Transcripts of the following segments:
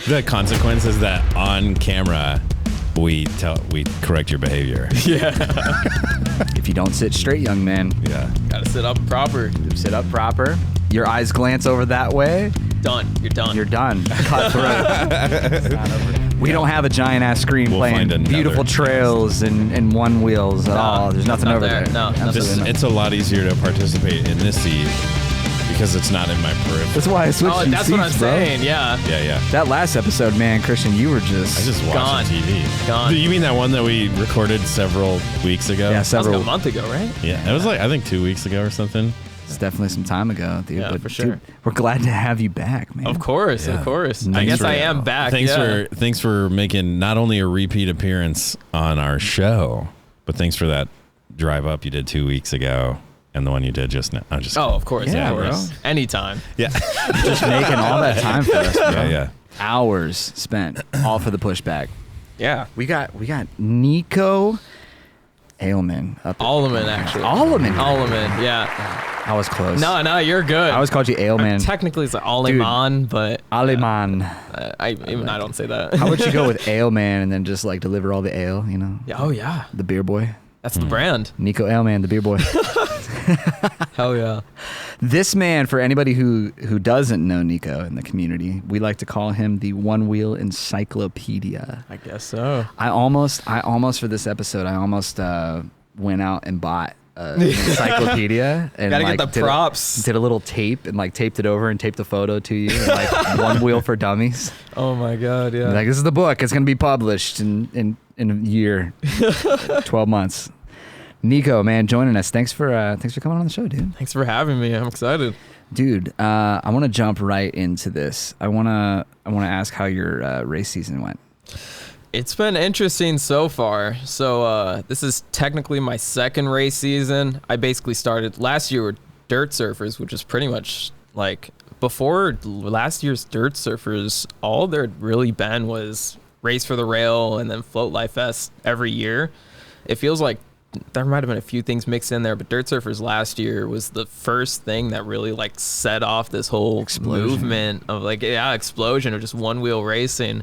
The consequence is that on camera, we correct your behavior. Yeah. If you don't sit straight, young man. Yeah. Gotta sit up proper. Sit up proper. Your eyes glance over that way. Done. You're done. You're done. Cut through. We don't have a giant ass screen playing beautiful trails and one wheels at all. There's nothing over there. No, it's a lot easier to participate in this seat because it's not in my peripheral. That's why I switched that's seats, what I'm bro. saying. Yeah. Yeah. That last episode, man, Christian, you were I just watched Gone. TV. Gone. You mean that one that we recorded several weeks ago? Yeah, That was several. like a month ago, right? Yeah, it was like I think 2 weeks ago or something. It's definitely some time ago, dude. Yeah, but, for sure. Dude, we're glad to have you back, man. Of course. Yeah. I Thanks guess for- I am back. Thanks for making not only a repeat appearance on our show, but thanks for that drive up you did 2 weeks ago and the one you did just now. I'm just Oh, of course. Yeah, of course. bro. Anytime. yeah. Just making all that time for us, bro. yeah. Hours spent, all for the pushback. Yeah. We got Nico Aleman up there. Aleman, actually. Aleman. Yeah. I was close. No, you're good. I always called you Aleman. Technically, it's Aleman, but Aleman. I don't say that. How would you go with Aleman and then just like deliver all the ale, you know? Yeah, oh, yeah. The beer boy. That's the brand. Nico Aleman, the beer boy. Hell yeah. This man, for anybody who doesn't know Nico in the community, we like to call him the One Wheel Encyclopedia. I guess so. I almost for this episode, went out and bought an encyclopedia and Gotta like get the props. did a little tape and like taped it over and taped a photo to you and like One Wheel for Dummies. Oh my God, yeah. Like, this is the book. It's gonna be published in a year, 12 months. Nico, man, joining us. Thanks for coming on the show, dude. Thanks for having me. I'm excited. Dude, I want to jump right into this. I wanna ask how your race season went. It's been interesting so far. So this is technically my second race season. I basically started last year with Dirt Surfers, which is pretty much like before last year's Dirt Surfers, all there had really been was Race for the Rail and then Float Life Fest every year. It feels like there might have been a few things mixed in there, but Dirt Surfers last year was the first thing that really like set off this whole movement of like, explosion of just one wheel racing.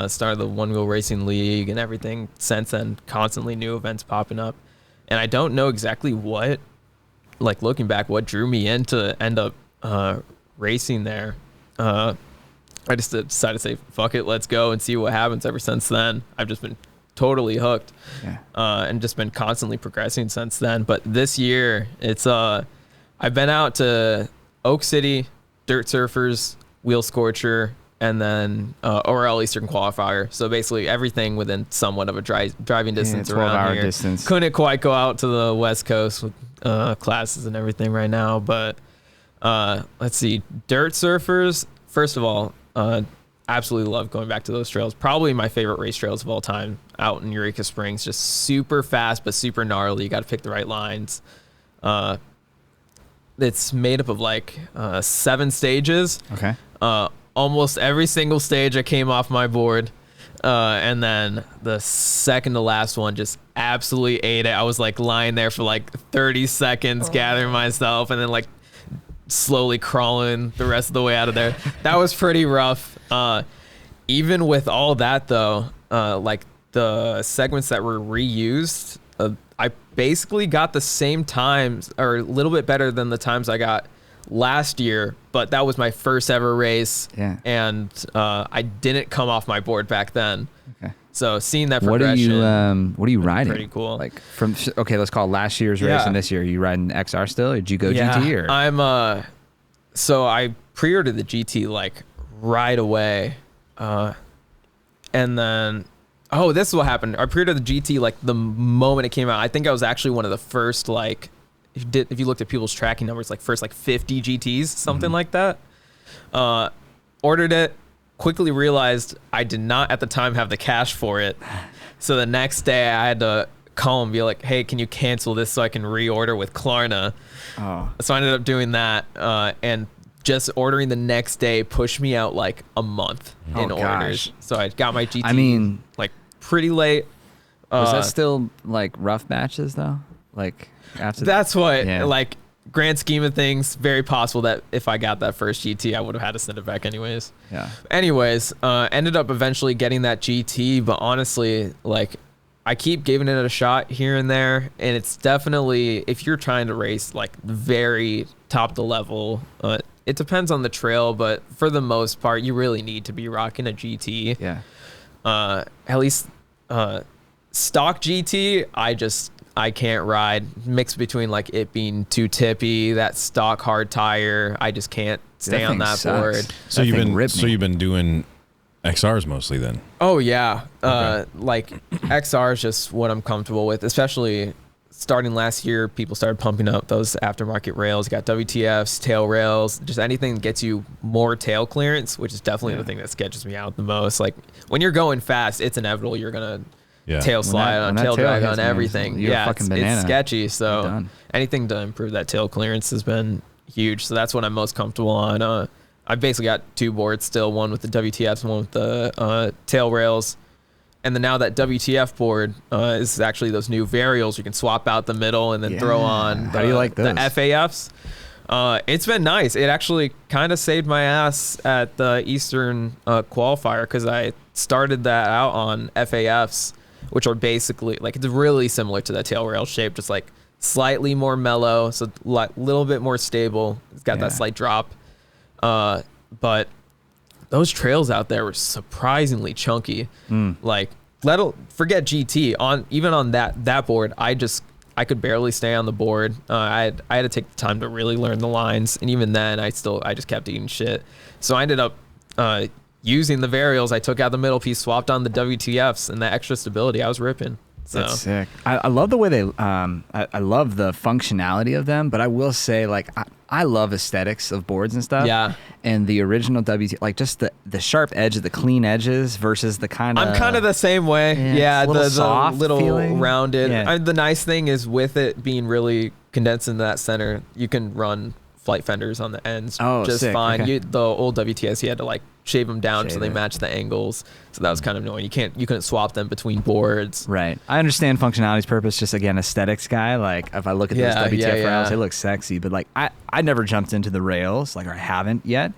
Started the One Wheel Racing League and everything since then, constantly new events popping up. And I don't know exactly what, like looking back, what drew me in to end up racing there. I just decided to say, fuck it, let's go and see what happens. Ever since then, I've just been totally hooked, and just been constantly progressing since then. But this year, it's I've been out to Oak City, Dirt Surfers, Wheel Scorcher, and then ORL Eastern Qualifier. So basically everything within somewhat of a driving distance around here. Distance. Couldn't quite go out to the West Coast with classes and everything right now. But let's see. Dirt Surfers, first of all, absolutely love going back to those trails. Probably my favorite race trails of all time out in Eureka Springs. Just super fast, but super gnarly. You got to pick the right lines. It's made up of like 7 stages. Okay. Almost every single stage I came off my board. And then the second to last one just absolutely ate it. I was like lying there for like 30 seconds, gathering myself, and then like slowly crawling the rest of the way out of there. That was pretty rough. Even with all that though, like the segments that were reused, I basically got the same times or a little bit better than the times I got last year, but that was my first ever race. Yeah. And I didn't come off my board back then. Okay. So seeing that What progression. are you riding? Pretty cool. Like let's call last year's race and this year. Are you riding XR still, or did you go GT or? I'm so I pre-ordered the GT like right away. And then this is what happened. I pre-ordered the GT like the moment it came out. I think I was actually one of the first like if you looked at people's tracking numbers, like first like 50 GTs, something like that. Ordered it, quickly realized I did not at the time have the cash for it. So the next day I had to call and be like, hey, can you cancel this so I can reorder with Klarna? Oh. So I ended up doing that, and just ordering the next day pushed me out like a month in orders. So I got my GT like pretty late. Was that still like rough batches though? Like after that's what like grand scheme of things, very possible that if I got that first GT, I would have had to send it back anyways. Yeah. Anyways, ended up eventually getting that GT, but honestly, like, I keep giving it a shot here and there, and it's definitely, if you're trying to race like very top of the level, it depends on the trail, but for the most part, you really need to be rocking a GT. Yeah. At least stock GT, I can't ride. Mixed between like it being too tippy, that stock hard tire, I just can't stay on that board. So you've been doing XRs mostly then? Oh yeah. Okay. Like XR is just what I'm comfortable with, especially starting last year. People started pumping up those aftermarket rails. You got WTFs, tail rails, just anything that gets you more tail clearance, which is definitely the thing that sketches me out the most. Like when you're going fast, it's inevitable you're gonna tail slide on, tail drag on everything. Yeah, it's sketchy. So anything to improve that tail clearance has been huge. So that's what I'm most comfortable on. I've basically got two boards still, one with the WTFs and one with the tail rails. And then now that WTF board is actually those new varials. You can swap out the middle and then throw on How do you like those? the FAFs. It's been nice. It actually kind of saved my ass at the Eastern qualifier because I started that out on FAFs, which are basically, like, it's really similar to that tail rail shape, just like slightly more mellow, so a little bit more stable. It's got that slight drop. But those trails out there were surprisingly chunky. Like, forget GT even on that board. I could barely stay on the board. I had to take the time to really learn the lines, and even then, I just kept eating shit. So I ended up using the varials. I took out the middle piece, swapped on the WTFs, and the extra stability. I was ripping. So. That's sick. I love the way they. I love the functionality of them, but I will say, like, I love aesthetics of boards and stuff. Yeah. And the original WT, like, just the sharp edge, the clean edges versus the kind of. I'm kind of the same way. Yeah, the soft little feeling. rounded. Yeah. The nice thing is with it being really condensed into that center, you can run flight fenders on the ends just sick. fine. Okay. The old WTS, you had to like shave them down so they match the angles. So that was kind of annoying. You couldn't swap them between boards. Right. I understand functionality's purpose. Just again, aesthetics guy. Like if I look at those WTF rails, they look sexy. But like I never jumped into the rails. Like, or I haven't yet.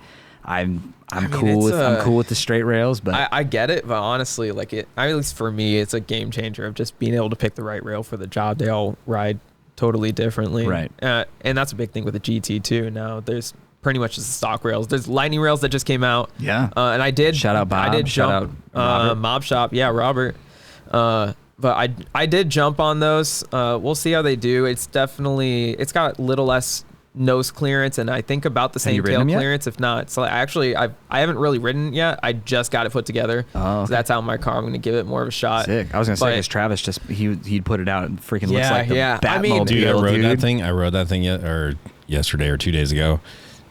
I'm cool with the straight rails, but I get it. But honestly, like at least for me, it's a game changer of just being able to pick the right rail for the job. They all ride totally differently. Right. And that's a big thing with the GT too. Now there's pretty much just the stock rails. There's lightning rails that just came out. Yeah. And I did shout out Bob. I did jump Mob Shop. Yeah, Robert. But I did jump on those. We'll see how they do. It's got a little less nose clearance and I think about the same tail clearance, if not. So actually I haven't really ridden it yet. I just got it put together. So that's out in my car. I'm gonna give it more of a shot. Sick. I was gonna say, because Travis he'd put it out and freaking looks like the Batmobile. I mean, dude, I rode that thing yesterday or 2 days ago.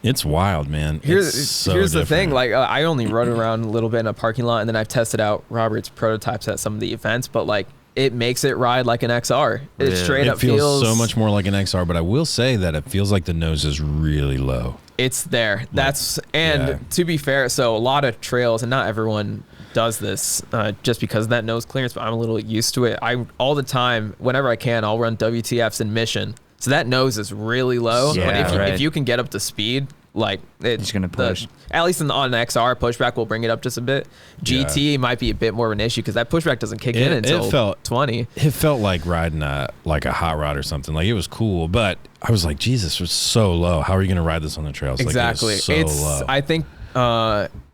It's wild, man. Here's the thing. Like I only rode around a little bit in a parking lot, and then I've tested out Robert's prototypes at some of the events. But like, it makes it ride like an XR. It straight up feels so much more like an XR. But I will say that it feels like the nose is really low. It's there. To be fair, so a lot of trails, and not everyone does this just because of that nose clearance. But I'm a little used to it. All the time, whenever I can, I'll run WTFs in mission. So that nose is really low. Yeah, but if you can get up to speed, like it's gonna push. At least on XR, pushback will bring it up just a bit. GT might be a bit more of an issue because that pushback doesn't kick in until 20. It felt like riding a hot rod or something. Like, it was cool, but I was like, Jesus, it's so low. How are you gonna ride this on the trails? Exactly. Like, it's so low. I think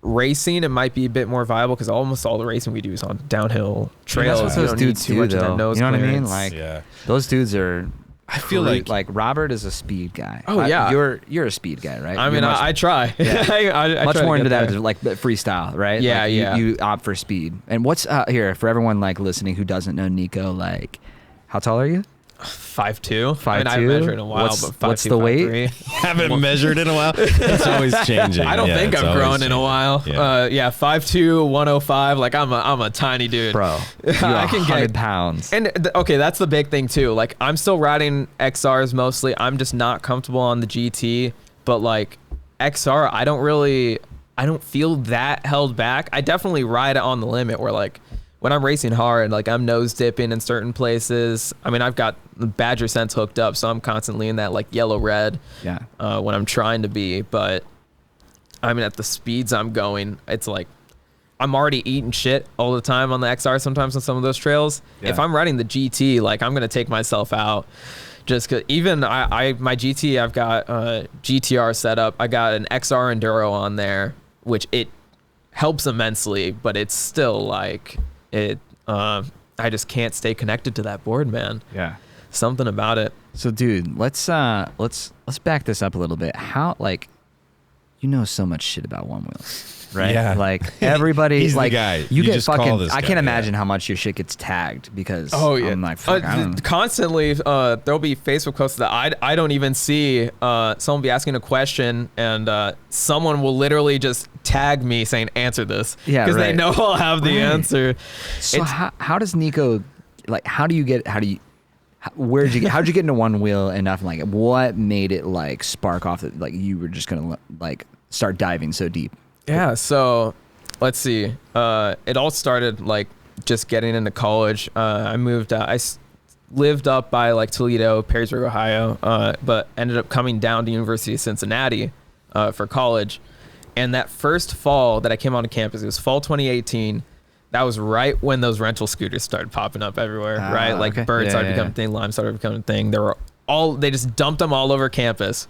racing, it might be a bit more viable because almost all the racing we do is on downhill trails. That's what those dudes do, though. You know what I mean? Like, those dudes are. I feel like Robert is a speed guy. Oh yeah, you're a speed guy, right? I mean, I try. Yeah. I much try more into that, like freestyle, right? Yeah, like you opt for speed. And what's here for everyone like listening who doesn't know Nico? Like, how tall are you? 5'2". I mean, I haven't measured in a while, but 5'2", what's the weight? Haven't measured in a while. It's always changing. I don't think I've grown in a while. Yeah, 5'2", 105. Like I'm a tiny dude, bro. You're I can 100 pounds. And okay, that's the big thing too. Like I'm still riding XRs mostly. I'm just not comfortable on the GT. But like XR, I don't feel that held back. I definitely ride it on the limit where like when I'm racing hard, like I'm nose dipping in certain places. I mean, I've got the Badger Sense hooked up, so I'm constantly in that like yellow red. Yeah. When I'm trying to be, but I mean, at the speeds I'm going, it's like I'm already eating shit all the time on the XR. Sometimes on some of those trails, if I'm riding the GT, like I'm gonna take myself out. Just cause even my GT, I've got GTR set up. I got an XR Enduro on there, which it helps immensely, but it's still like it. I just can't stay connected to that board, man. Yeah. Something about it. So, dude, let's back this up a little bit. How, like, you know so much shit about one wheels, right? Yeah. Like everybody, He's like the guy. you get just call fucking. this I guy, can't imagine how much your shit gets tagged because I'm like, fuck, I don't know. Constantly, there'll be Facebook posts that I don't even see. Someone will be asking a question and someone will literally just tag me saying answer this because they know I'll have the answer. So how does Nico, like, how'd you get into one wheel enough? Like, what made it like spark off that like you were just gonna like start diving so deep? Yeah, so let's see. It all started like just getting into college. I moved out. I lived up by like Toledo, Perrysburg, Ohio, but ended up coming down to University of Cincinnati for college. And that first fall that I came onto campus, it was fall 2018. That was right when those rental scooters started popping up everywhere, right? Like Bird started becoming a thing, Lime started becoming a thing. They just dumped them all over campus.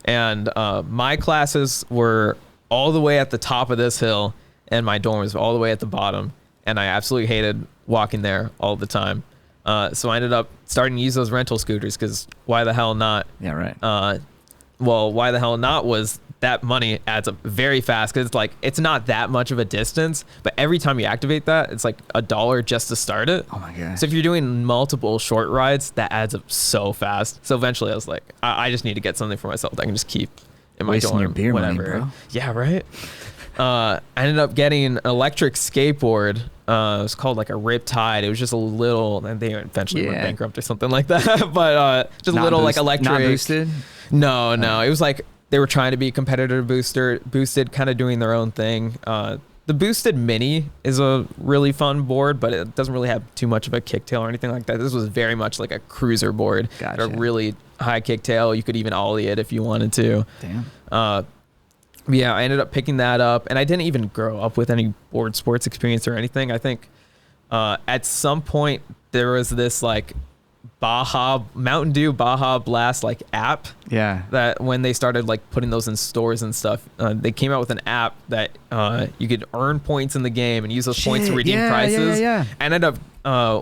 And my classes were all the way at the top of this hill and my dorm was all the way at the bottom. And I absolutely hated walking there all the time. So I ended up starting to use those rental scooters because why the hell not? Yeah, right. Well, why the hell not was that money adds up very fast because it's like it's not that much of a distance, but every time you activate that, it's like $1 just to start it. Oh my god! So if you're doing multiple short rides, that adds up so fast. So eventually, I was like, I just need to get something for myself that I can just keep in my dorm, your beer whatever. money, bro. Yeah, right. I ended up getting an electric skateboard. It was called like a Riptide. It was just a little, and they eventually went bankrupt or something like that. But just a little like electric. Not boosted? No. It was like they were trying to be competitor boosted, kind of doing their own thing. The Boosted Mini is a really fun board, but it doesn't really have too much of a kicktail or anything like that. This was very much like a cruiser board. Gotcha. A really high kicktail. You could even ollie it if you wanted to. Damn. Yeah, I ended up picking that up, and I didn't even grow up with any board sports experience or anything. I think at some point there was this like Mountain Dew Baja Blast like app. Yeah. That when they started like putting those in stores and stuff, they came out with an app that you could earn points in the game and use those points to redeem prices. Yeah. I ended up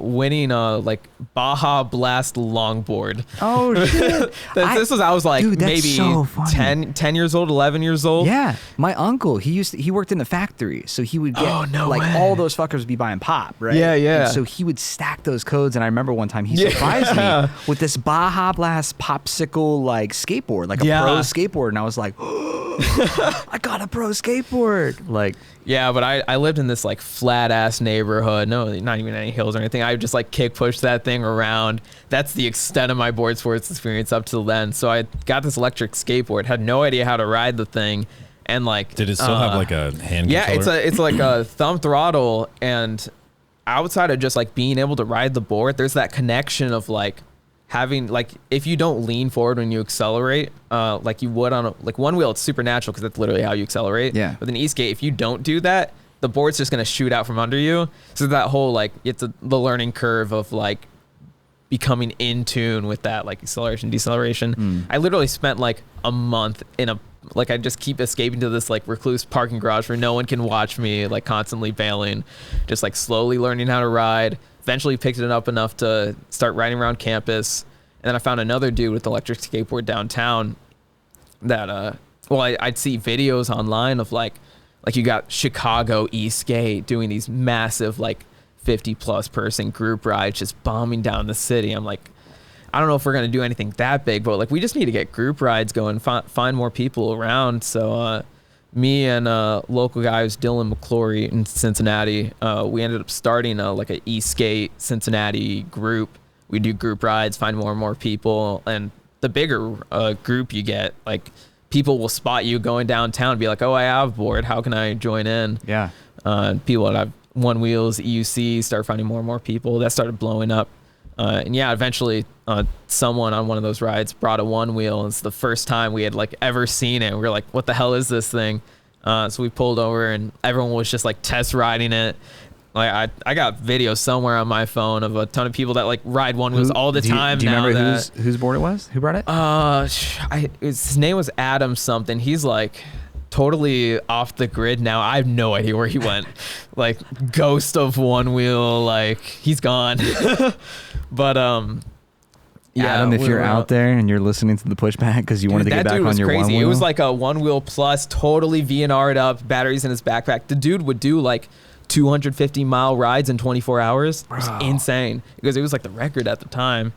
winning like Baja Blast longboard. Oh shit! I was like, dude, maybe so 10 years old, 11 years old. Yeah, my uncle, he worked in the factory, so he would get all those fuckers would be buying pop, right? Yeah. And so he would stack those codes, and I remember one time he surprised me with this Baja Blast popsicle like skateboard, like a pro skateboard, and I was like, I got a pro skateboard, like. Yeah, but I lived in this like flat ass neighborhood. No, not even any hills or anything. I would just like kick push that thing around. That's the extent of my board sports experience up till then. So I got this electric skateboard, had no idea how to ride the thing, and like. Did it still have like a hand controller? Yeah, it's like a thumb throttle, and outside of just like being able to ride the board, there's that connection of like having like if you don't lean forward when you accelerate like you would on a like one wheel, it's super natural because that's literally how you accelerate. Yeah. With an e-skate, if you don't do that, the board's just gonna shoot out from under you. So that whole like it's the learning curve of like becoming in tune with that like acceleration deceleration. I literally spent like a month in a like I just keep escaping to this like recluse parking garage where no one can watch me, like constantly bailing, just like slowly learning how to ride. Eventually picked it up enough to start riding around campus. And then I found another dude with electric skateboard downtown that, I'd see videos online of like you got Chicago e-skate doing these massive like 50 plus person group rides, just bombing down the city. I'm like, I don't know if we're going to do anything that big, but like, we just need to get group rides going, find more people around. So, me and local guys, Dylan McClory in Cincinnati, we ended up starting like an e-skate Cincinnati group. We do group rides, find more and more people, and the bigger group you get, like people will spot you going downtown and be like, "Oh, I have a board. How can I join in?" Yeah. People that I've one wheels, EUC, started finding more and more people. That started blowing up. And yeah, eventually someone on one of those rides brought a one wheel. It's the first time we had like ever seen it. We were like, what the hell is this thing? So we pulled over and everyone was just like test riding it. Like I got videos somewhere on my phone of a ton of people that like ride one wheels all the time. Do you remember whose board it was? Who brought it? His name was Adam something. He's like totally off the grid now. I have no idea where he went. Like ghost of one wheel. Like he's gone. But yeah, Adam, if you're out there and you're listening to the Pushback because you wanted to get back on your crazy. one wheel. It was like a one wheel plus, totally VNR'd up, batteries in his backpack. The dude would do like 250-mile rides in 24 hours. It was insane because it was like the record at the time.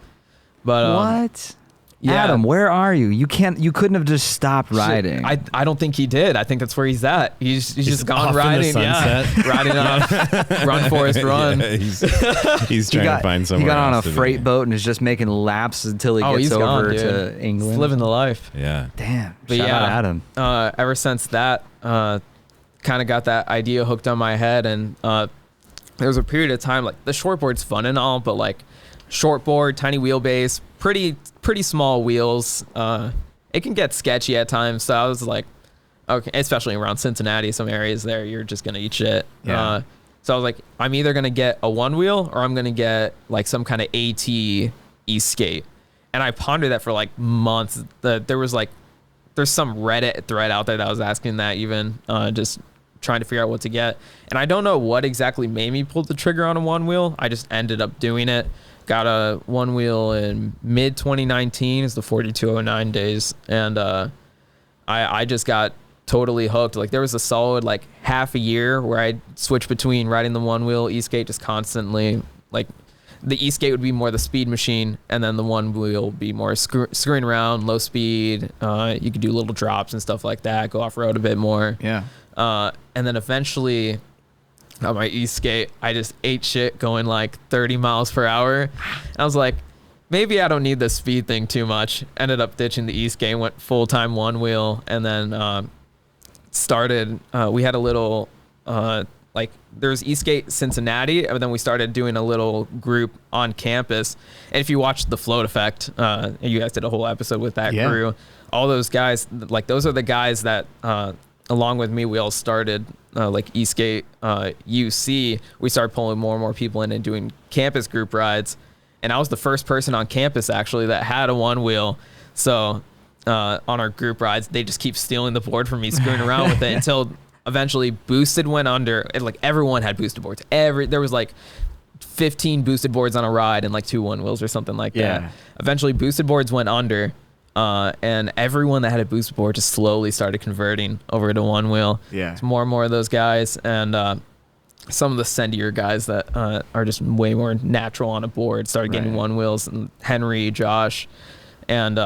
But what? Yeah. Adam, where are you? You couldn't have just stopped riding. I don't think he did. I think that's where he's at. He's just gone riding. Yeah, riding on Run Forest Run. Yeah, he's trying to find somewhere. He got on a else freight boat and is just making laps until he gets over to England. He's living the life. Yeah. Damn. But Shout out Adam. Ever since that, kind of got that idea hooked on my head, and there was a period of time like the shortboard's fun and all, but like shortboard, tiny wheelbase, pretty small wheels. It can get sketchy at times. So I was like, okay, especially around Cincinnati, some areas there, you're just gonna eat shit. Yeah. So I was like, I'm either gonna get a one wheel or I'm gonna get like some kind of AT e-skate. And I pondered that for like months. There's some Reddit thread out there that was asking that even, just trying to figure out what to get. And I don't know what exactly made me pull the trigger on a one wheel. I just ended up doing it. Got a one wheel in mid 2019. It's the 4209 days. And I just got totally hooked. Like there was a solid like half a year where I'd switch between riding the one wheel e-skate just constantly. Like the e-skate would be more the speed machine, and then the one wheel would be more screwing around, low speed. You could do little drops and stuff like that, go off-road a bit more. Yeah. And then eventually on my e-skate, I just ate shit going like 30 miles per hour. And I was like, maybe I don't need the speed thing too much. Ended up ditching the e-skate, went full-time one wheel, and then started, we had a little, like there's e-skate Cincinnati, and then we started doing a little group on campus. And if you watch The Float Effect, you guys did a whole episode with that crew. All those guys, like those are the guys that, along with me, we all started like e-skate UC. We started pulling more and more people in and doing campus group rides. And I was the first person on campus actually that had a one wheel. So on our group rides, they just keep stealing the board from me, screwing around with it until eventually Boosted went under. And like everyone had boosted boards. There was like 15 boosted boards on a ride and like 2 one wheels or something like that. Eventually Boosted boards went under. And everyone that had a boosted board just slowly started converting over to one wheel. Yeah. It's more and more of those guys, and some of the sendier guys that are just way more natural on a board started getting one wheels. And Henry, Josh, and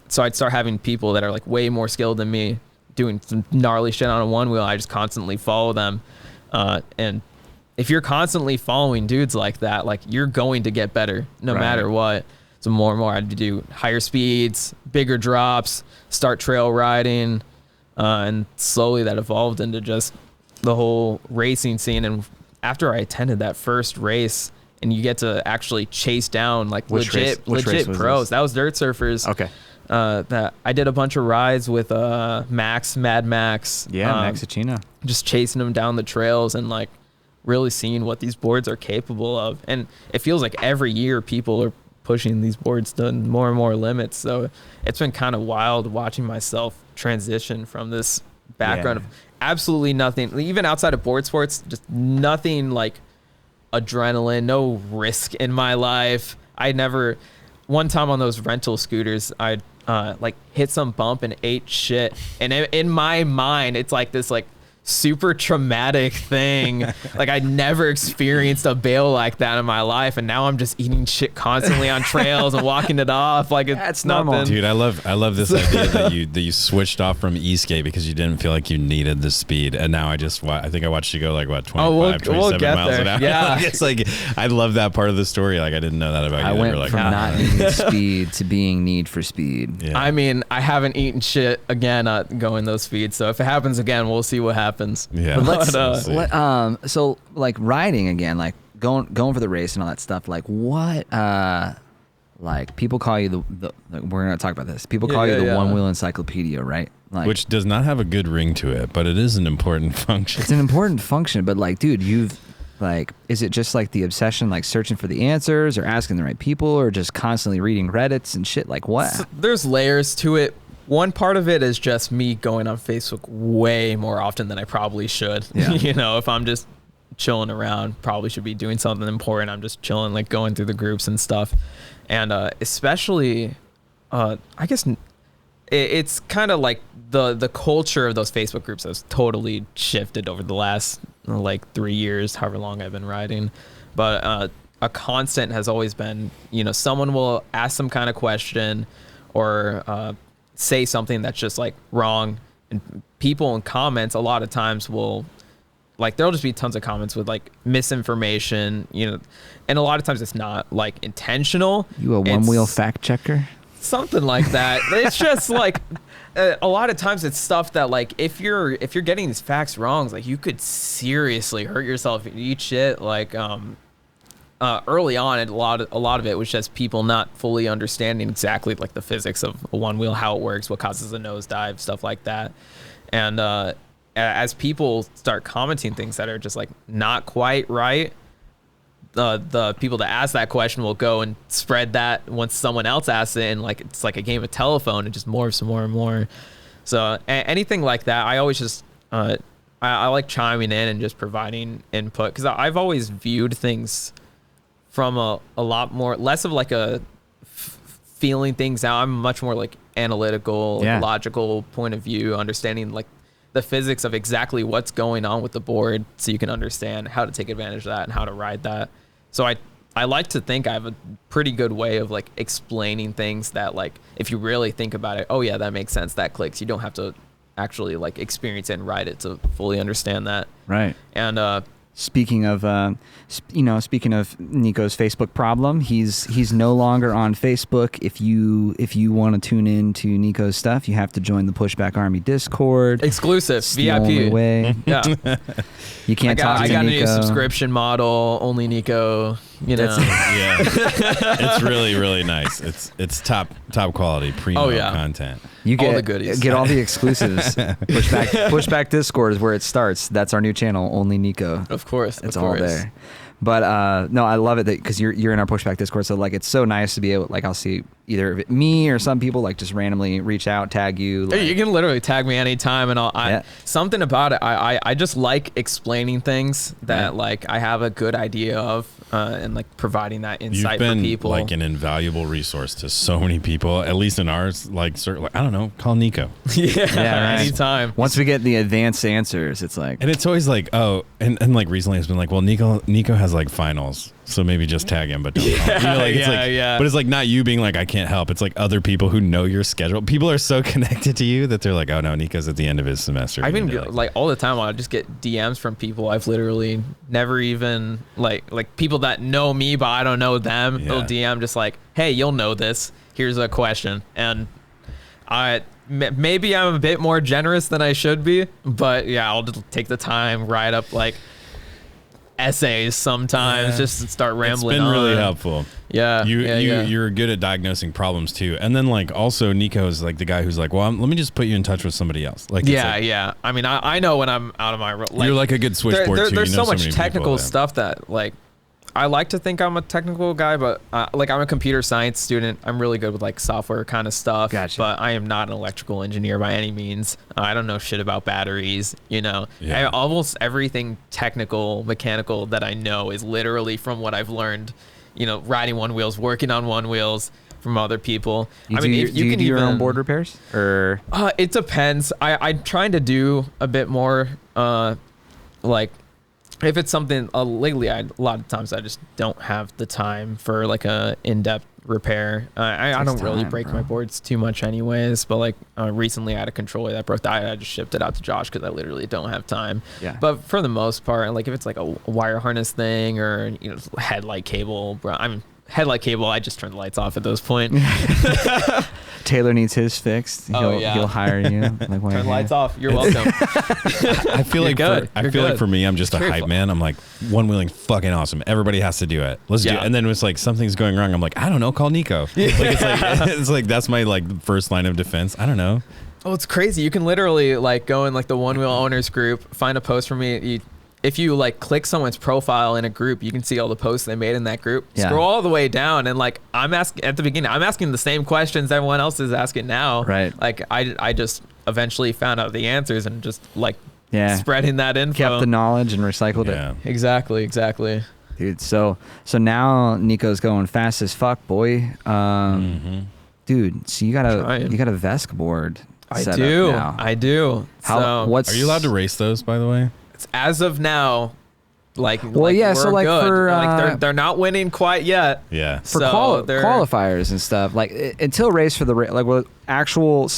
so I'd start having people that are like way more skilled than me doing some gnarly shit on a one wheel. I just constantly follow them, and if you're constantly following dudes like that, like you're going to get better no matter what. So more and more I had to do higher speeds, bigger drops, start trail riding, and slowly that evolved into just the whole racing scene. And after I attended that first race, and you get to actually chase down like legit pros. That was Dirt Surfers. Okay. That I did a bunch of rides with Mad Max. Max Achino. Just chasing them down the trails and like really seeing what these boards are capable of. And it feels like every year people are pushing these boards to more and more limits. So it's been kind of wild watching myself transition from this background of absolutely nothing, even outside of board sports, just nothing like adrenaline, no risk in my life. One time on those rental scooters, I'd like hit some bump and ate shit. And in my mind, it's like this like super traumatic thing. Like I never experienced a bail like that in my life, and now I'm just eating shit constantly on trails and walking it off like it's normal. nothing. Dude, I love this idea that you switched off from e-skate because you didn't feel like you needed the speed, and now I think I watched you go like what 27 miles an hour. Yeah. It's like I love that part of the story. Like I didn't know that about you. I went like, from not needing speed to being need for speed. Yeah. I mean, I haven't eaten shit again going those speeds, so if it happens again, we'll see what happens. happens. Yeah. But so like riding again, like going for the race and all that stuff. Like what? Like people call you the we're gonna talk about this. People call you the one wheel encyclopedia, right? Like, which does not have a good ring to it, but it is an important function. It's an important function, but like, dude, is it just like the obsession, like searching for the answers or asking the right people or just constantly reading Reddits and shit? Like what? So there's layers to it. One part of it is just me going on Facebook way more often than I probably should. Yeah. You know, if I'm just chilling around, probably should be doing something important. I'm just chilling, like going through the groups and stuff. And especially, I guess it's kind of like the culture of those Facebook groups has totally shifted over the last like 3 years, however long I've been riding. But a constant has always been, you know, someone will ask some kind of question or say something that's just like wrong. And people in comments a lot of times will, like, there'll just be tons of comments with like misinformation, you know, and a lot of times it's not like intentional. You a one wheel fact checker? Something like that. It's just like a lot of times it's stuff that like if you're getting these facts wrong, like you could seriously hurt yourself if you eat shit. Like early on, a lot of it was just people not fully understanding exactly like the physics of a one wheel, how it works, what causes a nosedive, stuff like that. And as people start commenting things that are just like not quite right, the people that ask that question will go and spread that once someone else asks it, and like it's like a game of telephone. It just morphs more and more. So anything like that, I always just I like chiming in and just providing input, because I've always viewed things from a lot more less of like a feeling things out. I'm much more like analytical, logical point of view, understanding like the physics of exactly what's going on with the board, so you can understand how to take advantage of that and how to ride that. So I like to think I have a pretty good way of like explaining things that, like, if you really think about it, oh yeah, that makes sense, that clicks. You don't have to actually like experience it and ride it to fully understand that. Right. And speaking of Nico's Facebook problem, he's no longer on Facebook. If you want to tune in to Nico's stuff, you have to join the Pushback Army Discord. Exclusive, it's VIP. The only way. Yeah. You can't talk to Nico. I got a new subscription model, only Nico. You know. Yeah. It's really, really nice. It's top quality primo content. You get all the goodies. Get all the exclusives. Pushback Discord is where it starts. That's our new channel, only Nico. Of course, it's all there. But no, I love it because you're in our Pushback Discord. So like, it's so nice to be able, like, I'll see either me or some people like just randomly reach out, tag you. Like, you can literally tag me anytime, and something about it. I just like explaining things that like I have a good idea of, and like providing that insight for people. You've been like an invaluable resource to so many people, at least in ours. Like, I don't know, call Nico. Yeah, right. Anytime. Once we get the advanced answers, it's like, and it's always like, oh, and like recently it's been like, well, Nico has like finals, so maybe just tag him, but don't call him. You know, like, it's like, but it's like not you being like, I can't help. It's like other people who know your schedule. People are so connected to you that they're like, oh no, Nico's at the end of his semester. I mean, like all the time, I just get DMs from people I've literally never even like people that know me, but I don't know them. Yeah. They'll DM just like, hey, you'll know this. Here's a question. And maybe I'm a bit more generous than I should be, but yeah, I'll just take the time, write up like essays sometimes, just to start rambling. It's been really helpful. Yeah. You're good at diagnosing problems too. And then like also Nico's like the guy who's like, well, let me just put you in touch with somebody else. Like, yeah. I mean, I know when I'm out of my role. You're like a good switchboard too. There's you know so much technical stuff that like, I like to think I'm a technical guy, but like I'm a computer science student. I'm really good with like software kind of stuff. Gotcha. But I am not an electrical engineer by any means. I don't know shit about batteries, you know. Yeah. Almost everything technical, mechanical that I know is literally from what I've learned, you know, riding one wheels, working on one wheels from other people. Do you do your own board repairs? Or it depends. I'm trying to do a bit more like, if it's something lately, a lot of times I just don't have the time for like a in-depth repair. I don't really break my boards too much anyways, but like recently I had a controller that broke. I just shipped it out to Josh because I literally don't have time. Yeah. But for the most part, like if it's like a wire harness thing or, you know, headlight cable, bro, headlight cable, I just turn the lights off at those point. Taylor needs his fixed. He'll hire you. Like, turn the lights off. You're welcome. I feel like for me, I'm just a hype man. I'm like, one wheeling fucking awesome. Everybody has to do it. Let's do it. And then it's like something's going wrong. I'm like, I don't know. Call Nico. Like it's like that's my like first line of defense. I don't know. Oh, it's crazy. You can literally like go in like the One Wheel Owners group, find a post from me. If you like click someone's profile in a group, you can see all the posts they made in that group. Yeah. Scroll all the way down, and like I'm asking at the beginning, I'm asking the same questions everyone else is asking now. Right. Like I just eventually found out the answers and just like spreading that info. Kept the knowledge and recycled it. Exactly. Dude, so now Nico's going fast as fuck, boy. Dude, so you got a Vesk board. I do. Are you allowed to race those, by the way? As of now, so like good. For they're not winning quite yet. Yeah. For qualifiers and stuff, like until race for the like actual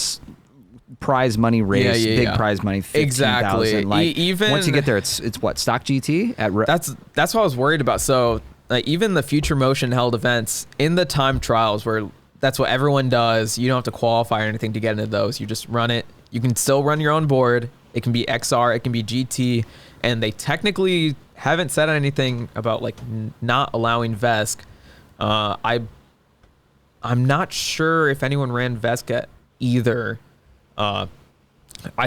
prize money race, big prize money, 15,000. Exactly. Like even once you get there, it's what stock GT at. That's what I was worried about. So like even the Future Motion held events in the time trials where that's what everyone does. You don't have to qualify or anything to get into those. You just run it. You can still run your own board. It can be XR, it can be GT, and they technically haven't said anything about like not allowing Vesk. I'm not sure if anyone ran Vesk at either. I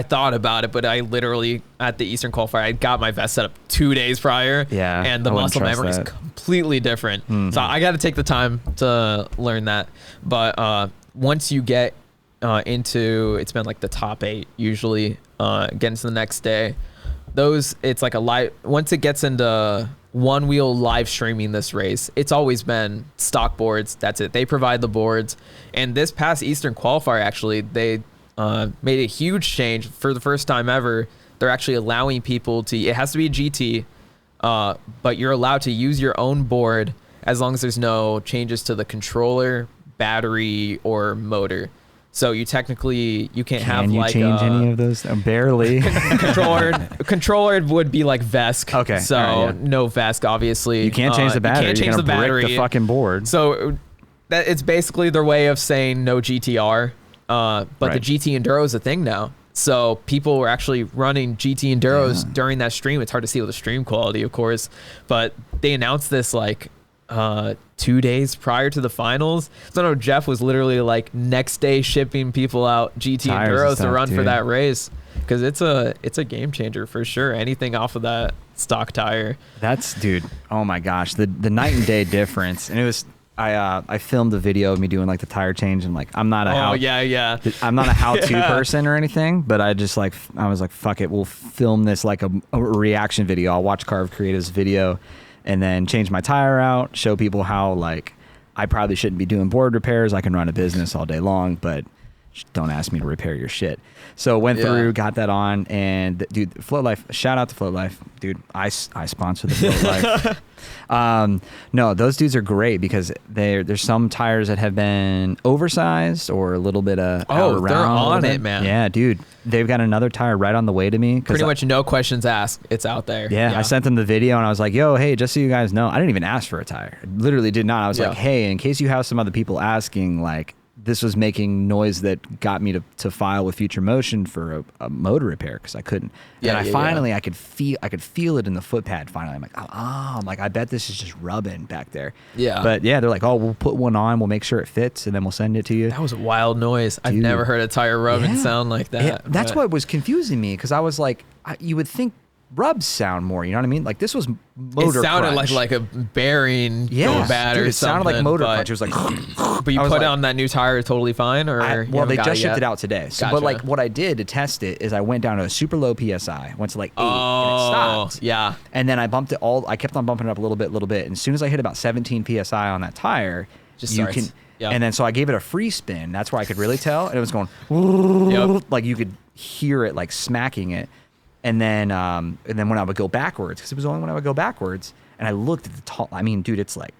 thought about it, but I literally at the Eastern qualifier, I got my Vesk set up 2 days prior. Yeah, and the muscle memory is completely different. Mm-hmm. So I got to take the time to learn that. But once you get into, it's been like the top 8 usually. Get into the next day. It's like a live. Once it gets into One Wheel live streaming this race, it's always been stock boards. That's it. They provide the boards. And this past Eastern qualifier, actually, they made a huge change for the first time ever. They're actually allowing people to. It has to be a GT, but you're allowed to use your own board as long as there's no changes to the controller, battery, or motor. So you can't have Can you like change any of those? Barely. Controller would be like Vesk. Okay. So no Vesk, obviously. You can't change the battery. You can't change the battery. Break the fucking board. So that it's basically their way of saying no GTR. But the GT Enduro is a thing now. So people were actually running GT Enduros during that stream. It's hard to see with the stream quality, of course, but they announced this like 2 days prior to the finals. So no, Jeff was literally like next day shipping people out GT Enduros to run for that race, because it's a game changer for sure. Anything off of that stock tire. Dude, oh my gosh, the night and day difference. And it was I filmed a video of me doing like the tire change, and like I'm not a I'm not a how-to person or anything, but I was like, fuck it, we'll film this like a reaction video. I'll watch Carve Creative's video and then change my tire out, show people how like I probably shouldn't be doing board repairs. I can run a business all day long, but don't ask me to repair your shit. So went through, got that on, and dude, Float Life, shout out to Float Life, dude. I sponsor the Float Life. No, those dudes are great because there's some tires that have been oversized or a little bit of they're on it, man. Yeah, dude, they've got another tire right on the way to me. Pretty much no questions asked. It's out there. Yeah, I sent them the video and I was like, yo, hey, just so you guys know, I didn't even ask for a tire. I literally did not. I was like, hey, in case you have some other people asking, like, this was making noise that got me to file with Future Motion for a motor repair because I couldn't. And I could feel it in the foot pad. Finally, I'm like, I bet this is just rubbing back there. Yeah. But yeah, they're like, oh, we'll put one on, we'll make sure it fits, and then we'll send it to you. That was a wild noise. Dude. I've never heard a tire rubbing sound like that. Yeah, that's what was confusing me, because I was like, you would think rubs sound more, you know what I mean? Like this was motor. It sounded crunch. like a bearing going bad or something. It sounded like motor crunch. It was like. But you put on that new tire totally fine, or they just shipped it out today. So, but like what I did to test it is I went down to a super low PSI, went to like 8, and it stopped. Yeah. And then I bumped it all. I kept on bumping it up a little bit. And as soon as I hit about 17 PSI on that tire, and then so I gave it a free spin. That's where I could really tell, and it was going like you could hear it like smacking it. And then when I would go backwards, because it was only when I would go backwards, and I looked at the top. I mean, dude, it's like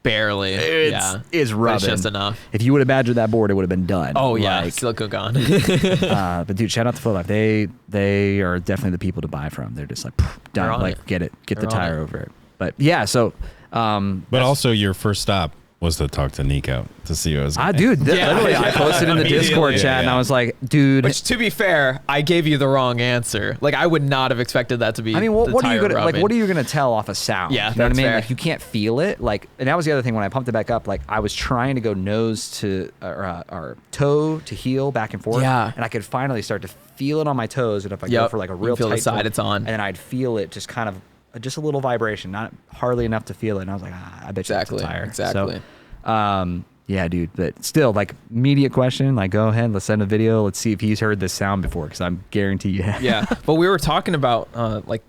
barely. It's rubbing. It's just enough. If you would have badgered that board, it would have been done. Oh yeah, still gone. But dude, shout out to Float Life. They are definitely the people to buy from. They're just like done. Like get the tire over it. But yeah, so. But also your first stop was to talk to Nico to see what was. Dude, literally, I posted in the Discord chat, and I was like, dude. Which, to be fair, I gave you the wrong answer. Like, I would not have expected that to be. I mean, what are you gonna tell off a sound? Yeah, you know what I mean. fair. Like, you can't feel it. Like, and that was the other thing when I pumped it back up. Like, I was trying to go nose to or toe to heel back and forth. Yeah. And I could finally start to feel it on my toes, and if I go for like a real feel tight the side pump, it's on, and then I'd feel it just kind of just a little vibration, not hardly enough to feel it. And I was like, I bet you it's a tire. Exactly. So, yeah, dude. But still, like, immediate question. Like, go ahead, let's send a video. Let's see if he's heard this sound before, because I'm guarantee you have. Yeah, but we were talking about like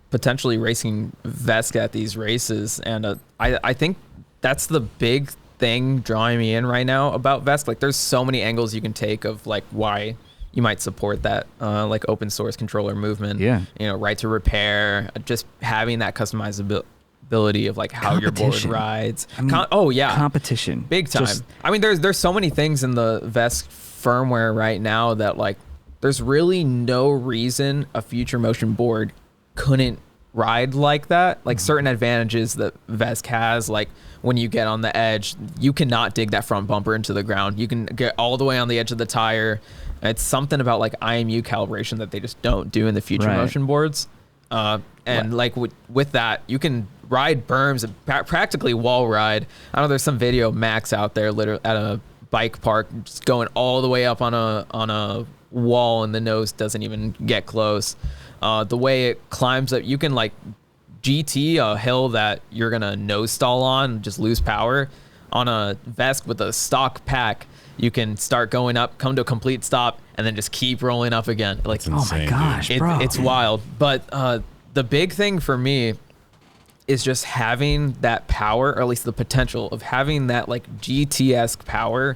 potentially racing Vesk at these races, and I think that's the big thing drawing me in right now about Vesk. Like, there's so many angles you can take of like why you might support that like open source controller movement. Yeah. You know, right to repair, just having that customizability of like how your board rides. I mean, competition. Big time. I mean, there's so many things in the Vesk firmware right now that like there's really no reason a future motion board couldn't ride like that. Like certain advantages that Vesk has, like when you get on the edge, you cannot dig that front bumper into the ground. You can get all the way on the edge of the tire. It's something about like IMU calibration that they just don't do in the future motion boards. And like with that, you can ride berms and practically wall ride. I know there's some video of Max out there literally at a bike park just going all the way up on a wall, and the nose doesn't even get close. The way it climbs up, you can like GT a hill that you're gonna nose stall on, just lose power. On a Vesk with a stock pack, you can start going up, come to a complete stop, and then just keep rolling up again. Like, That's insane, oh my gosh, bro. It's wild. But the big thing for me is just having that power, or at least the potential of having that like GT-esque power,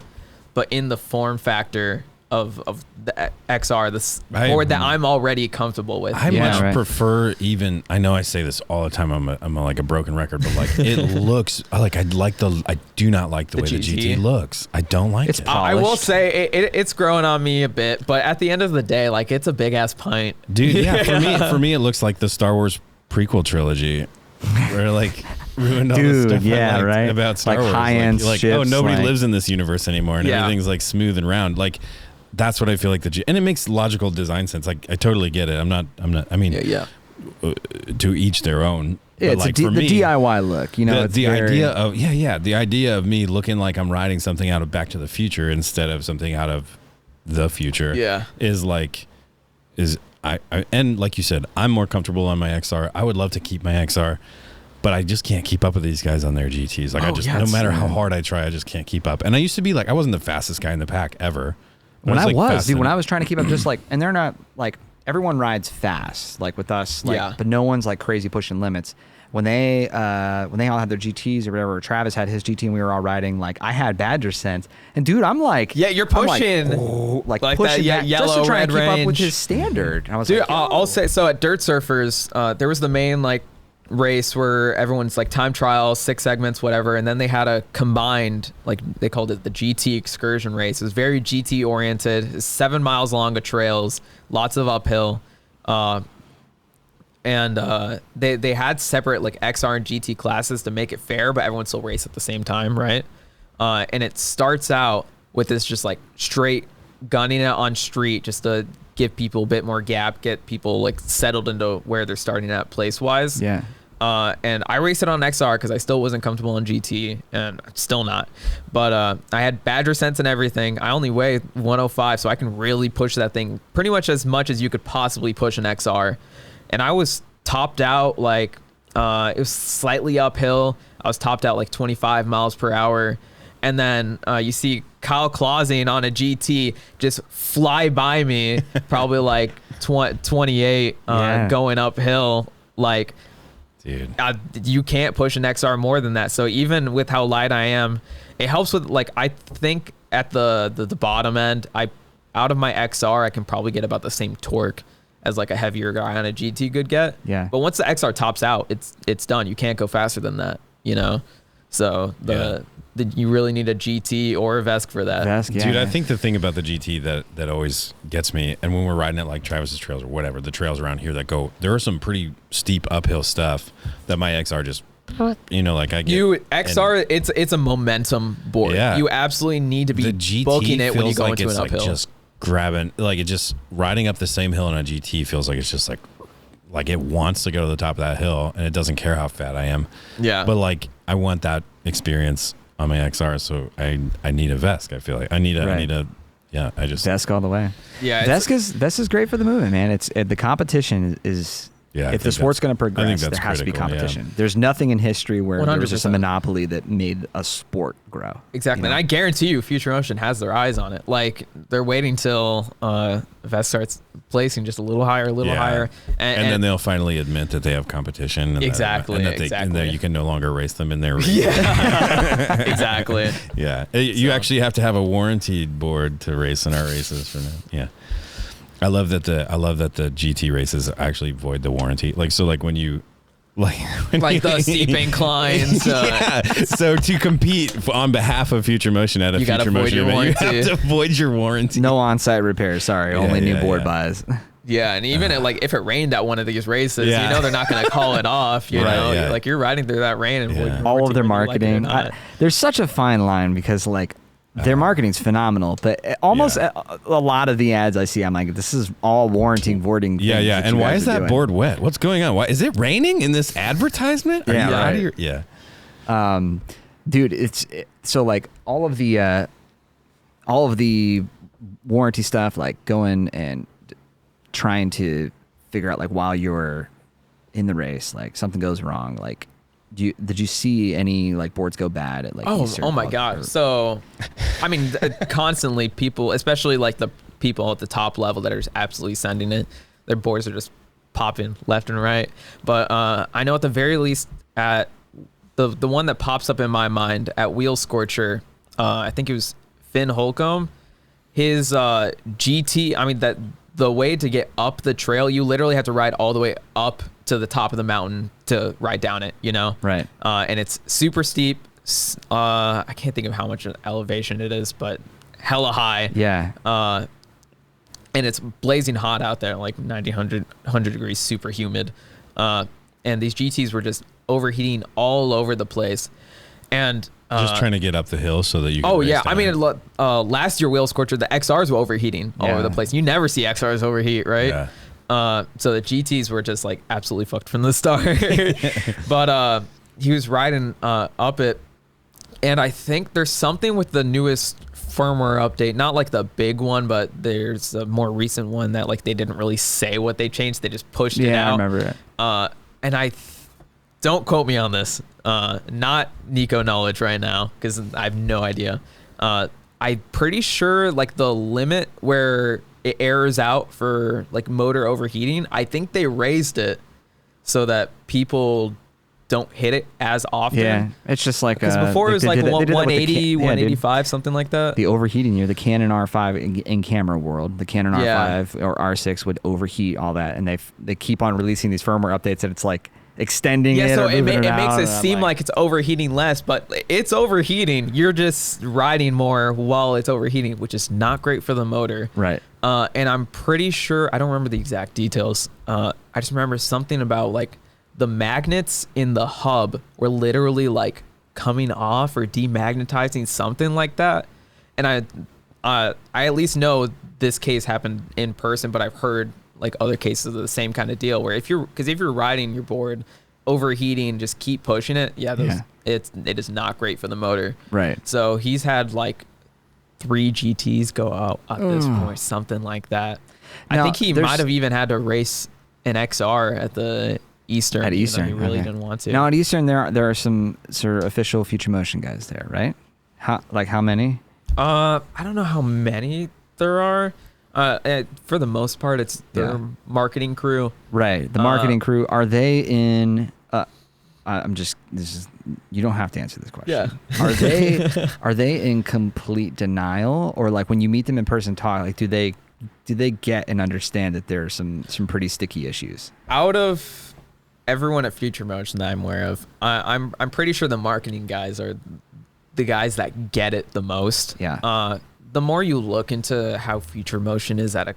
but in the form factor of the XR, this board that I'm already comfortable with. I much prefer, even, I know I say this all the time, I'm like a broken record, but like it looks like I do not like the way the GT looks. I don't like it. I will say it's growing on me a bit, but at the end of the day, like it's a big ass pint. Dude, yeah, for me it looks like the Star Wars prequel trilogy. Where like ruined all the stuff about Star Wars. High-end like ships, oh, nobody lives in this universe anymore, and everything's like smooth and round. Like that's what I feel like and it makes logical design sense. Like I totally get it. I'm not. I mean, to each their own. Yeah, it's like the DIY look. You know, the idea of the idea of me looking like I'm riding something out of Back to the Future instead of something out of the future. Is I and like you said, I'm more comfortable on my XR. I would love to keep my XR, but I just can't keep up with these guys on their GTs. Like no matter how hard I try, I just can't keep up. And I used to be like, I wasn't the fastest guy in the pack ever. When I was trying to keep up, just like, and they're not like, everyone rides fast, like with us, like, but no one's like crazy pushing limits. When they all had their GTs or whatever, Travis had his GT and we were all riding, like I had Badger sense, and dude, I'm like, you're pushing, like pushing that yellow, just to try and keep range up with his standard. And I was dude, like, I'll say so at Dirt Surfers, there was the main like race where everyone's like time trial, 6 segments, whatever, and then they had a combined, like they called it the GT excursion race. It was very GT oriented, 7 miles long of trails, lots of uphill. And they had separate like XR and GT classes to make it fair, but everyone still race at the same time, right? And it starts out with this just like straight gunning it on street just to give people a bit more gap, get people like settled into where they're starting at place wise. Yeah. And I raced it on XR because I still wasn't comfortable on GT, and I'm still not. But I had Badger sense and everything. I only weigh 105, so I can really push that thing pretty much as you could possibly push an XR. And I was topped out like, it was slightly uphill. I was topped out like 25 miles per hour. And then you see Kyle Clausing on a GT just fly by me, probably like 28 going uphill. Like, dude, you can't push an XR more than that. So even with how light I am, it helps with like, I think at the bottom end, out of my XR, I can probably get about the same torque as like a heavier guy on a GT could get. Yeah. But once the XR tops out, it's done. You can't go faster than that, you know? So you really need a GT or a Vesk for that. Dude, I think the thing about the GT that always gets me, and when we're riding it like Travis's trails or whatever, the trails around here there are some pretty steep uphill stuff that my XR just you know, like I get you XR. It's a momentum board. Yeah. You absolutely need to be the GT booking it when you go like into it's an uphill. like just grabbing, like it just riding up the same hill on a GT feels like it's just like it wants to go to the top of that hill and it doesn't care how fat I am. Yeah. But like I want that experience on my XR, so I need a Vesk. I feel like I need a yeah. I just Vesk all the way. Yeah. Vesk is great for the movement, man. The competition is. Yeah, if the sport's going to progress, there has to be competition. Yeah. There's nothing in history where 100%. There was just a monopoly that made a sport grow. Exactly. You know? And I guarantee you Future Motion has their eyes on it. Like, they're waiting till Vest starts placing just a little higher. And then they'll finally admit that they have competition. And exactly. And that you can no longer race them in their race. Yeah. Exactly. Yeah. You actually have to have a warranted board to race in our races for now. Yeah. I love that the GT races actually void the warranty. Like, so like when you the steep inclines. Yeah. So to compete on behalf of Future Motion at a Future Motion event, you have to void your warranty. No on-site repairs. Sorry, only new board buys. Yeah, and even if it rained at one of these races, you know they're not going to call it off. You know, like you're riding through that rain and all of their marketing. There's such a fine line because like. Their marketing's phenomenal, but almost a lot of the ads I see, I'm like, this is all warranting, voiding. Yeah. And why is that board wet? What's going on? Why is it raining in this advertisement? Yeah. Dude, so like all of the warranty stuff, like going and trying to figure out like while you're in the race, like something goes wrong, like. Did you see any like boards go bad at like Easter? Oh my God. So, I mean, constantly people, especially like the people at the top level that are just absolutely sending it, their boards are just popping left and right. But I know at the very least at the one that pops up in my mind at Wheel Scorcher, I think it was Finn Holcomb, his GT, I mean that the way to get up the trail, you literally have to ride all the way up to the top of the mountain to ride down it, you know? Right. And it's super steep. I can't think of how much elevation it is, but hella high. Yeah. And it's blazing hot out there, like 90, 100 degrees, super humid. And these GTs were just overheating all over the place. And just trying to get up the hill so that you can race down. I mean, last year Wheel Scorcher, the XRs were overheating all over the place. You never see XRs overheat, right? Yeah. So the GTs were just like absolutely fucked from the start. But he was riding up it, and I think there's something with the newest firmware update, not like the big one, but there's a more recent one that like they didn't really say what they changed. They just pushed it out. Yeah, I remember it. And don't quote me on this. Not Nico knowledge right now because I have no idea. I'm pretty sure like the limit where it errors out for like motor overheating, I think they raised it so that people don't hit it as often. Yeah, it's just like because before it was like 180, 185, something like that. The overheating the Canon R5 in camera world, the Canon R5 or R6 would overheat all that, and they keep on releasing these firmware updates that it's like extending it. So it makes it seem seem like it's overheating less, but it's overheating. You're just riding more while it's overheating, which is not great for the motor. Right. And I'm pretty sure, I don't remember the exact details. I just remember something about like the magnets in the hub were literally like coming off or demagnetizing, something like that. And I at least know this case happened in person, but I've heard like other cases of the same kind of deal where if you're riding your board overheating, just keep pushing it. It is not great for the motor. Right. So he's had like 3 GTs go out at this point, something like that. Now, I think he might have even had to race an XR at the Eastern. At Eastern, he really didn't want to. Now at Eastern, there are some sort of official Future Motion guys there, right? How many? I don't know how many there are. For the most part, it's their marketing crew. Right. The marketing crew, are they in? You don't have to answer this question. Yeah. Are they in complete denial, or like when you meet them in person, talk like do they get and understand that there are some pretty sticky issues? Out of everyone at Future Motion that I'm aware of, I'm pretty sure the marketing guys are the guys that get it the most. Yeah. The more you look into how Future Motion is as a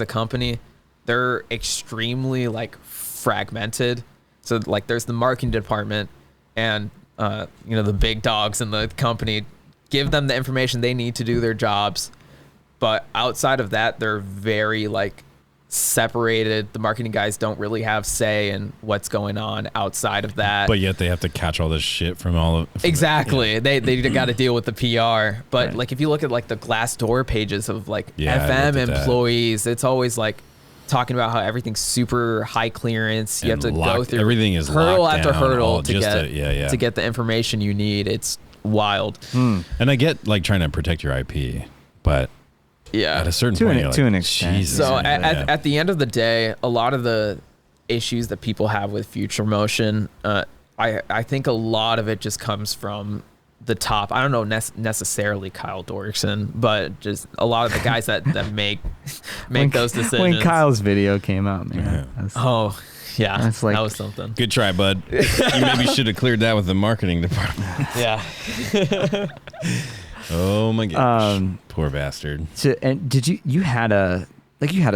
company, they're extremely like fragmented. So like there's the marketing department, and the big dogs in the company, give them the information they need to do their jobs. But outside of that, they're very like separated. The marketing guys don't really have say in what's going on outside of that. But yet they have to catch all this shit from all of exactly. They got to deal with the PR. But like if you look at like the Glassdoor pages of like FM employees, it's always like talking about how everything's super high clearance. You have to go through everything is hurdle after hurdle to get the information you need. It's wild. And I get like trying to protect your IP, but at a certain point, to an extent. Jesus. So at the end of the day, a lot of the issues that people have with future motion, I think a lot of it just comes from the top. I don't know necessarily Kyle Dorkson, but just a lot of the guys that make those decisions. When Kyle's video came out, man. That's like, that was something. Good try, bud. You maybe should have cleared that with the marketing department. Yeah. Oh my gosh, poor bastard. So, and did you had a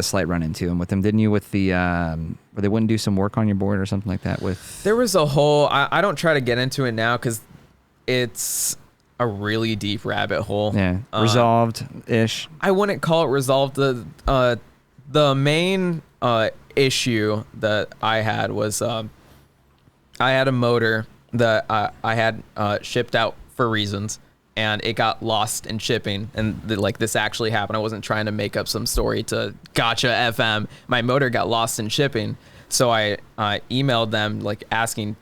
slight run into him with him, didn't you? With the where they wouldn't do some work on your board or something like that. There was a whole. I don't try to get into it now because it's a really deep rabbit hole. Yeah, resolved ish. I wouldn't call it resolved. The main issue that I had was I had a motor that I had shipped out for reasons. And it got lost in shipping, and this actually happened. I wasn't trying to make up some story to gotcha FM. My motor got lost in shipping, so I emailed them like asking,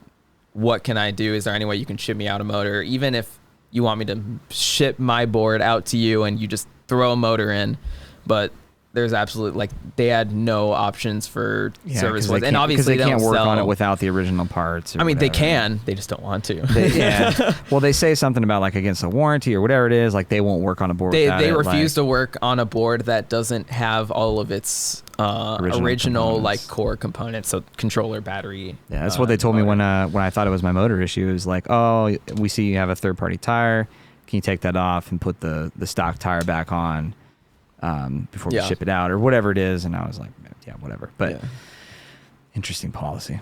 "What can I do? Is there any way you can ship me out a motor? Even if you want me to ship my board out to you and you just throw a motor in." But there's absolutely they had no options for service, and obviously they can't work on it without the original parts. I mean, they can, they just don't want to. Well, they say something about like against a warranty or whatever it is, like they won't work on a board. They refuse to work on a board that doesn't have all of its original like core components, so controller, battery. Yeah, that's what they told me when I thought it was my motor issue. It was like, oh, we see you have a third party tire. Can you take that off and put the stock tire back on? Before we ship it out or whatever it is, and I was like, yeah, whatever. But interesting policy.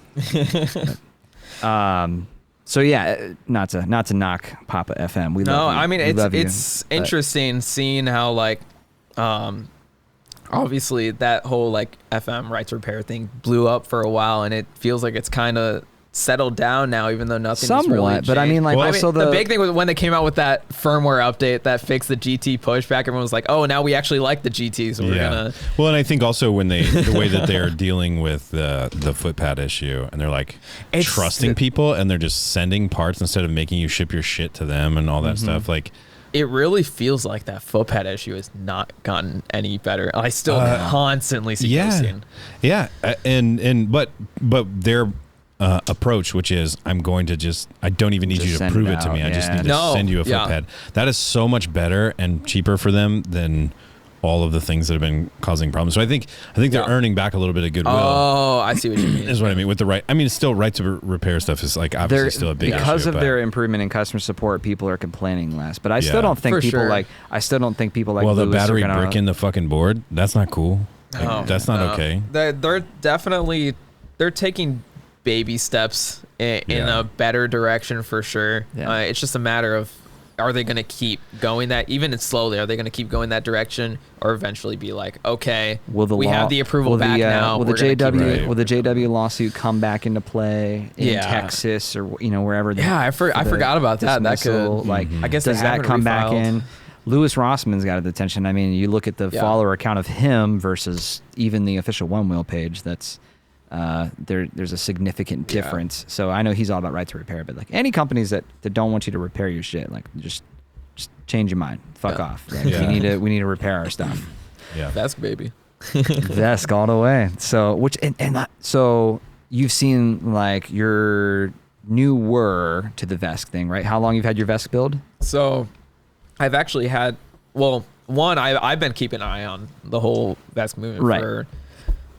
So yeah, not to knock Papa FM. We love you. I mean it's interesting seeing how like obviously that whole like FM rights repair thing blew up for a while, and it feels like it's kind of settled down now, even though nothing somewhat really changed. But I mean, like, also the big thing was when they came out with that firmware update that fixed the GT pushback. Everyone was like, "Oh, now we actually like the GT, so we're gonna." Well, and I think also when the way that they're dealing with the footpad issue, and they're like trusting people, and they're just sending parts instead of making you ship your shit to them and all that stuff, like. It really feels like that footpad issue has not gotten any better. I still constantly see posting. Yeah, but their approach, which is I don't even need you to prove it to me. I just need to send you a footpad. That is so much better and cheaper for them than all of the things that have been causing problems. So I think they're earning back a little bit of goodwill. Oh, I see what you mean. Is what I mean with the right. I mean, it's still right to repair stuff is like obviously still a big issue. Because of their improvement in customer support, people are complaining less. But I still don't think people like. Well, the battery brick in the fucking board. That's not cool. Like, that's not okay. They're definitely taking baby steps in a better direction for sure. It's just a matter of, are they going to keep going that, even slowly, are they going to keep going that direction, or eventually be like, okay, we have the approval back now. Will the JW lawsuit come back into play in Texas or wherever? I forgot about that. That could I guess does that come back in? Louis Rossman's got attention. I mean, you look at the follower account of him versus even the official Onewheel page. That's there's a significant difference. So I know he's all about right to repair, but like any companies that don't want you to repair your shit, like just change your mind. Fuck off. Like, we need to repair our stuff. Yeah. Vesk, baby. Vesk all the way. So so you've seen like your newer to the Vesk thing, right? How long you've had your Vesk build? So I've actually had I've been keeping an eye on the whole Vesk movement for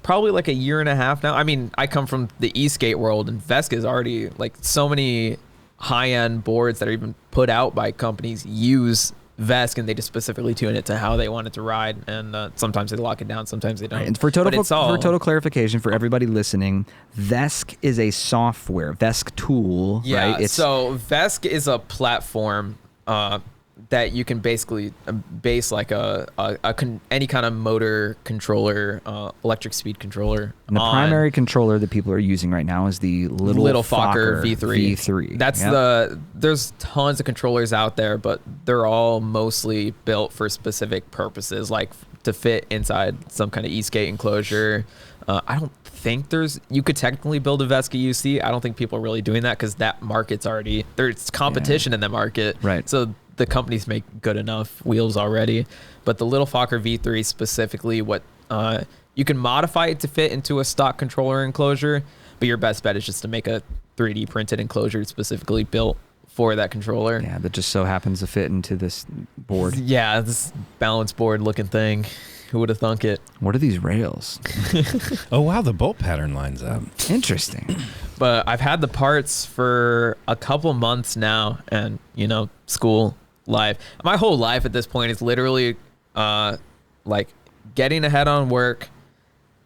probably like a year and a half now. I mean, I come from the e-skate world, and Vesk is already like so many high-end boards that are even put out by companies use VESC, and they just specifically tune it to how they want it to ride. And sometimes they lock it down, sometimes they don't. And for total clarification for everybody listening, VESC is a software, VESC tool, right? So VESC is a platform that you can basically base like any kind of motor controller, electric speed controller. And the primary controller that people are using right now is the little Fokker V3. That's there's tons of controllers out there, but they're all mostly built for specific purposes, like to fit inside some kind of e-skate enclosure. I don't think you could technically build a Vesca UC. I don't think people are really doing that because that market's already, there's competition in the market. Right. So the companies make good enough wheels already. But the little Fokker V3 specifically, you can modify it to fit into a stock controller enclosure, but your best bet is just to make a 3D printed enclosure specifically built for that controller. Yeah, that just so happens to fit into this board. Yeah, this balance board looking thing. Who would have thunk it? What are these rails? Oh, wow, the bolt pattern lines up. Interesting. But I've had the parts for a couple months now, and, school, life. My whole life at this point is literally like getting ahead on work,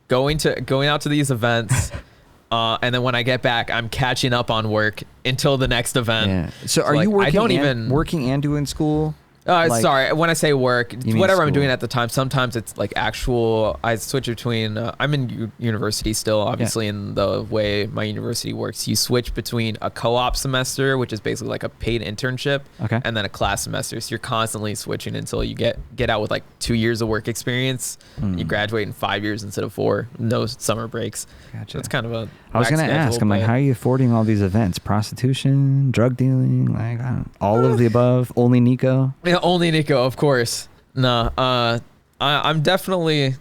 going out to these events, and then when I get back, I'm catching up on work until the next event. Yeah. So are you working and doing school? Sorry, when I say work, whatever I'm doing at the time, sometimes it's like actual, I switch between, I'm in university still, obviously, in the way my university works. You switch between a co-op semester, which is basically like a paid internship, and then a class semester. So you're constantly switching until you get out with like 2 years of work experience. You graduate in 5 years instead of 4, no summer breaks. Gotcha. So it's kind of a I was going to ask, I'm like, how are you affording all these events? Prostitution, drug dealing, like all of the above? Only Nico? Yeah, only Nico, of course. No, I'm definitely,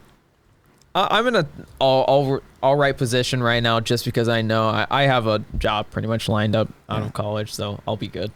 I'm in a all right position right now, just because I know I have a job pretty much lined up out of college, so I'll be good.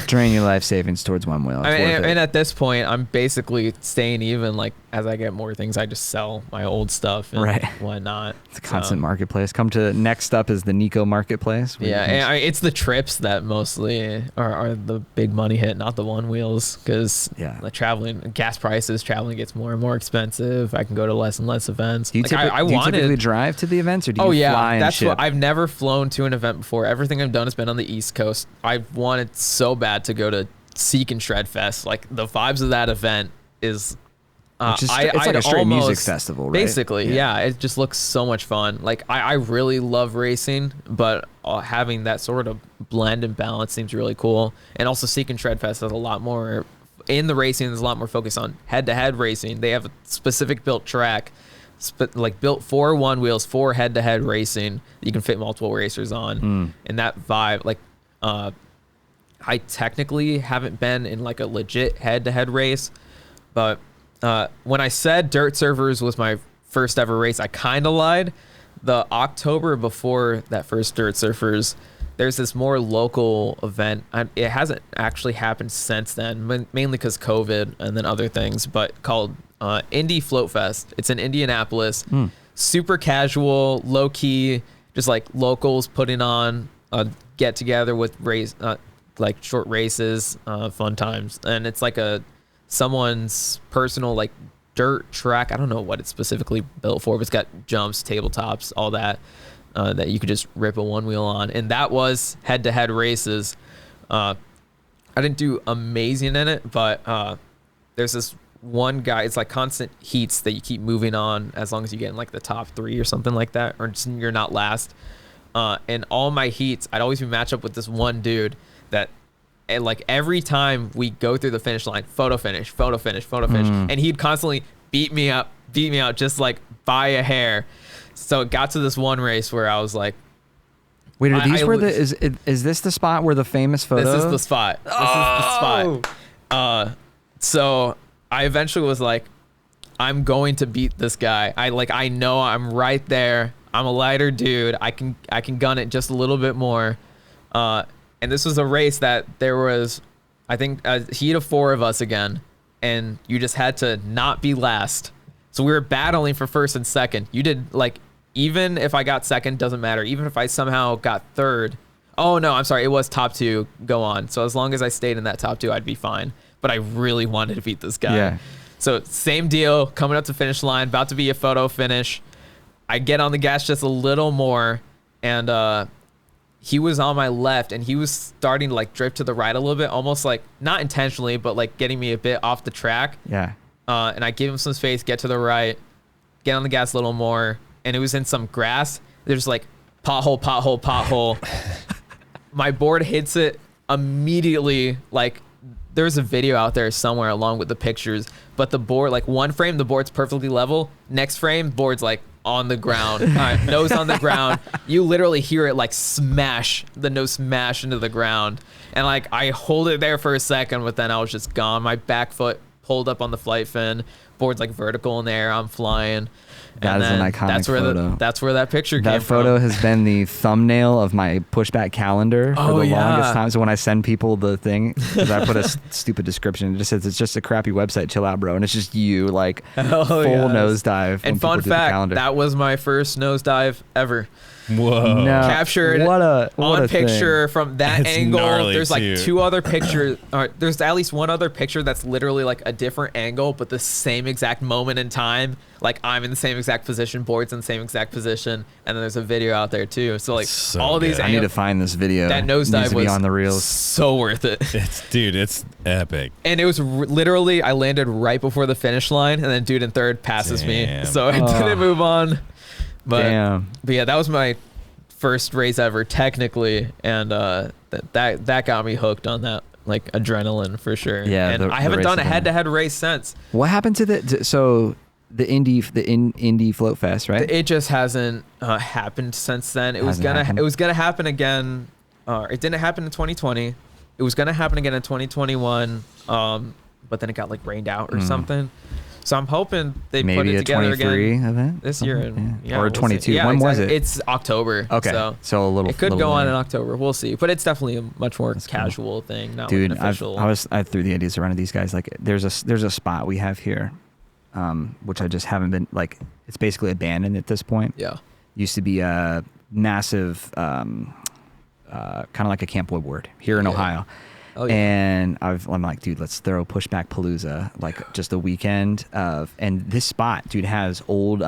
Drain your life savings towards Onewheel. And at this point, I'm basically staying even. Like, as I get more things, I just sell my old stuff and whatnot. It's a constant marketplace. Next up is the Nico marketplace. Yeah, and it's the trips that mostly are the big money hit, not the Onewheels, because traveling gets more and more expensive. I can go to less and less events. Do you typically drive to the events, or do you fly and ship? I've never flown to an event before. Everything I've done has been on the East Coast. I wanted so bad to go to Seek and Shred Fest. Like, the vibes of that event is it's like a straight music festival, right? Basically, yeah. It just looks so much fun. Like, I really love racing, but having that sort of blend and balance seems really cool. And also, Seek and Shred Fest has a lot more in the racing. There's a lot more focus on head-to-head racing. They have a specific built track, built for Onewheels, for head-to-head racing. You can fit multiple racers on, and that vibe. Like, I technically haven't been in like a legit head-to-head race, but when I said Dirt Surfers was my first ever race, I kind of lied. The October before that first Dirt Surfers, there's this more local event. It hasn't actually happened since then, mainly because COVID and then other things, but called Indie Float Fest. It's in Indianapolis. Super casual, low key, just like locals putting on a get together with like short races, fun times. And it's like someone's personal like dirt track. I don't know what it's specifically built for, but it's got jumps, tabletops, all that you could just rip a Onewheel on. And that was head-to-head races. I didn't do amazing in it, but there's this one guy. It's like constant heats that you keep moving on as long as you get in like the top 3 or something like that, or just you're not last. And all my heats, I'd always be matched up with this one dude that, and like every time we go through the finish line, photo finish, and he'd constantly beat me out just like by a hair. So it got to this one race where I was like, wait, are these is this the spot where the famous photo? This is the spot. So I eventually was like, I'm going to beat this guy. I know I'm right there. I'm a lighter dude. I can gun it just a little bit more. And this was a race that there was, I think, a heat of 4 of us again, and you just had to not be last. So we were battling for first and second. You did, like, even if I got second, doesn't matter. Even if I somehow got third. Oh, no, I'm sorry. It was top 2 go on. So as long as I stayed in that top 2, I'd be fine. but I really wanted to beat this guy. Yeah. So same deal, coming up to finish line, about to be a photo finish. I get on the gas just a little more, and he was on my left, and he was starting to like drift to the right a little bit, almost like not intentionally, but like getting me a bit off the track. Yeah. And I give him some space, get to the right, get on the gas a little more, and it was in some grass. There's like pothole, pothole, pothole. My board hits it immediately. Like there's a video out there somewhere along with the pictures, but the board, like one frame, the board's perfectly level. Next frame, board's like on the ground, nose on the ground. You literally hear it like smash, the nose smash into the ground. And like I hold it there for a second, but then I was just gone. My back foot pulled up on the flight fin, board's like vertical in the air, I'm flying. That is an iconic photo. That's where that picture came from. That photo has been the thumbnail of my pushback calendar for the longest time. So when I send people the thing, because I put a stupid description, it just says it's just a crappy website, chill out, bro. And it's just you like full nosedive. And fun fact, that was my first nosedive ever. Whoa. No, Captured on picture from that angle. There's like two other pictures. There's at least one other picture that's literally like a different angle, but the same exact moment in time. Like I'm in the same exact position, board's in the same exact position, and then there's a video out there too. So like all these. I need to find this video. That nosedive was on the reels. So worth it. It's epic. And it was literally I landed right before the finish line, and then dude in third passes me, so I didn't move on. But yeah, that was my first race ever technically, and that got me hooked on that like adrenaline for sure. Yeah, and I haven't done a head-to-head race since. What happened to the Indy Float Fest, right? It just hasn't happened since then. It was gonna happen again. It didn't happen in 2020. It was gonna happen again in 2021. But then it got like rained out or something. So I'm hoping they put it together again event this year, and or 22. Yeah, when was it? It's October. Okay, so a little. It could go on in October. We'll see, but it's definitely a much more casual thing, not like an official. I threw the ideas around to these guys. Like, there's a spot we have here, which I just haven't been like. It's basically abandoned at this point. Yeah, used to be a massive, kind of like a Camp Woodward here in Ohio. Oh, yeah. And I'm like, dude, let's throw Pushback Palooza, like just a weekend of, and this spot, dude, has old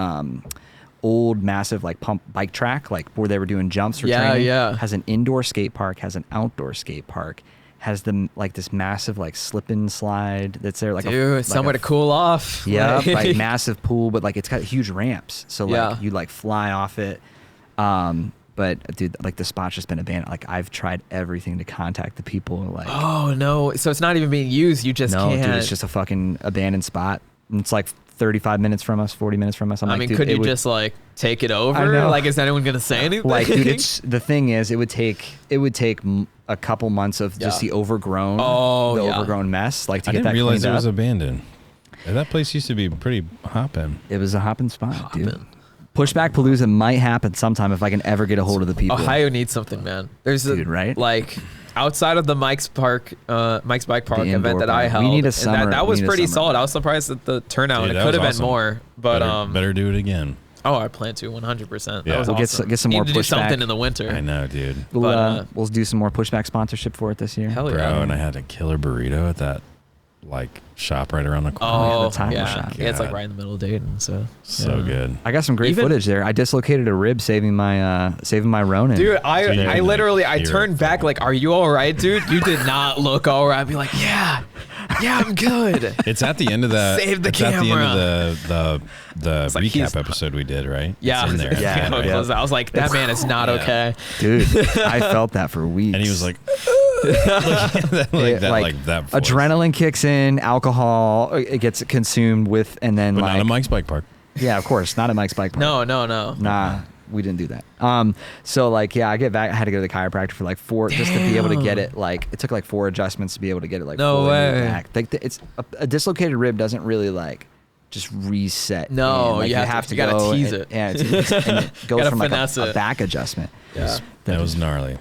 massive like pump bike track, like where they were doing jumps for training. Yeah. Has an indoor skate park, has an outdoor skate park, has like this massive like slip and slide that's there, like somewhere to cool off. Yeah, like massive pool, but like it's got huge ramps, so like you like fly off it. But dude, like the spot's just been abandoned. Like I've tried everything to contact the people. Like, oh no, so it's not even being used. You just can't. No, dude, it's just a fucking abandoned spot. And it's like 35 minutes from us, 40 minutes from us. I mean, could you just like take it over? Like, is anyone gonna say anything? Like, dude, the thing is, it would take a couple months of just the overgrown, overgrown mess. Like to get that cleaned up. I didn't realize it was abandoned. That place used to be pretty hopping. It was a hopping spot, dude. Pushback Palooza might happen sometime if I can ever get a hold of the people. Ohio needs something, man. There's right? Like outside of the Mike's Bike Park event that I held. We need a summer. That was pretty solid. I was surprised at the turnout. Dude, it could have been more, but better do it again. Oh, I plan to 100%. Yeah, we'll awesome. get some more pushback. Do something in the winter. I know, dude. We'll do some more pushback sponsorship for it this year. Hell yeah, bro! And I had a killer burrito at that like shop right around the corner. Oh, the taco shop. Yeah, it's like right in the middle of Dayton. So good. I got some great footage there. I dislocated a rib saving my Ronin. Dude, I literally turned back like, "Are you all right, dude? You did not look all right." I'd be like, "Yeah, I'm good." It's at the end of the Save the camera. At the end of the recap episode we did, right? Yeah, it's in there. Yeah. I was like, that man is not okay, dude. I felt that for weeks, and he was like. like that voice. Adrenaline kicks in, alcohol it gets consumed with, and then but like not at Mike's bike park. Yeah, of course, not at Mike's bike park. No. Nah, we didn't do that. So like, yeah, I get back. I had to go to the chiropractor for like 4 just to be able to get it. Like, it took like 4 adjustments to be able to get it like no way back. Like it's a dislocated rib doesn't really like just reset. No, like, you have to gotta tease it. Yeah, and it goes from like a back adjustment. Yeah, that was gnarly.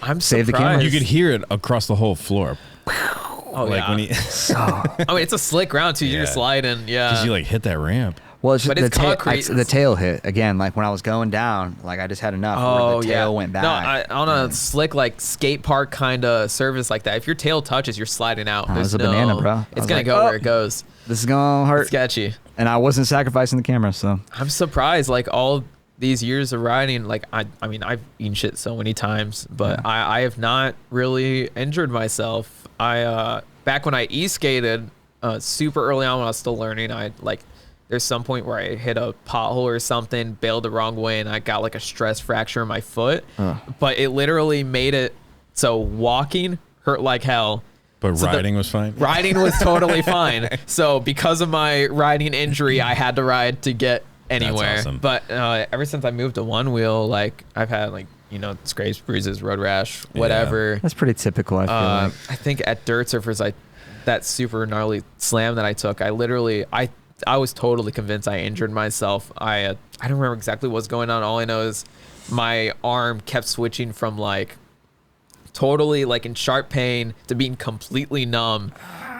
I'm Save surprised. the camera. You could hear it across the whole floor. Oh, like when he. I mean, it's a slick ground too. You're sliding. Yeah. Because you like hit that ramp. Well, it's just but it's concrete. The tail hit again. Like when I was going down, like I just had enough. Where the tail went back. No, on a slick like skate park kind of surface like that, if your tail touches, you're sliding out. It was a banana, bro. It's gonna go where it goes. This is gonna hurt. Sketchy. And I wasn't sacrificing the camera, so I'm surprised. Like all these years of riding, like I mean, I've eaten shit so many times, but I have not really injured myself. Back when I e-skated, super early on when I was still learning, there's some point where I hit a pothole or something, bailed the wrong way, and I got like a stress fracture in my foot. But it literally made it so walking hurt like hell. But riding was fine? Riding was totally fine. So because of my riding injury, I had to ride to get anywhere. That's awesome. But ever since I moved to one wheel, like I've had like, scrapes, bruises, road rash, whatever. That's pretty typical, I feel like. I think at Dirt Surfers, that super gnarly slam that I took, I was totally convinced I injured myself. I don't remember exactly what's going on. All I know is my arm kept switching from like totally like in sharp pain to being completely numb.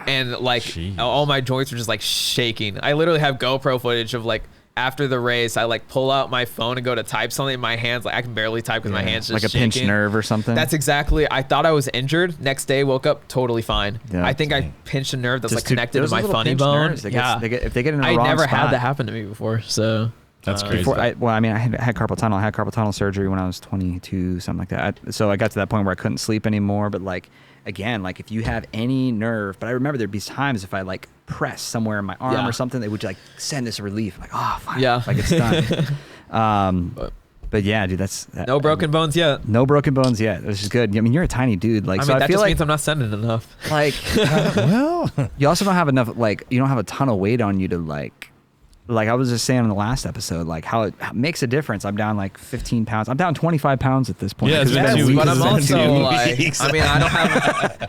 And like all my joints were just like shaking. I literally have GoPro footage of like after the race, I like pull out my phone and go to type something in my hands. Like I can barely type because my hands just like a shaking. pinched nerve or something. That's exactly. I thought I was injured. Next day, woke up totally fine. Yeah, I think I pinched a nerve that's Just like connected to my funny bone. If they get in the I wrong never spot. had that happen to me before. So that's crazy. I had carpal tunnel. I had carpal tunnel surgery when I was 22, something like that. So I got to that point where I couldn't sleep anymore. But like, again, like if you have any nerve, but I remember there'd be times if I like press somewhere in my arm or something, they would like send this relief. Like, oh, fine. Yeah. Like it's done. But yeah, dude, no broken bones yet. No broken bones yet. Which is good. I mean, you're a tiny dude. Like, that just means I'm not sending enough. Like, well, you also don't have enough. Like, you don't have a ton of weight on you to like I was just saying in the last episode, like how it makes a difference. I'm down like 15 pounds. I'm down 25 pounds at this point. Yeah, it's been 2 weeks. But I'm also like, I mean, I don't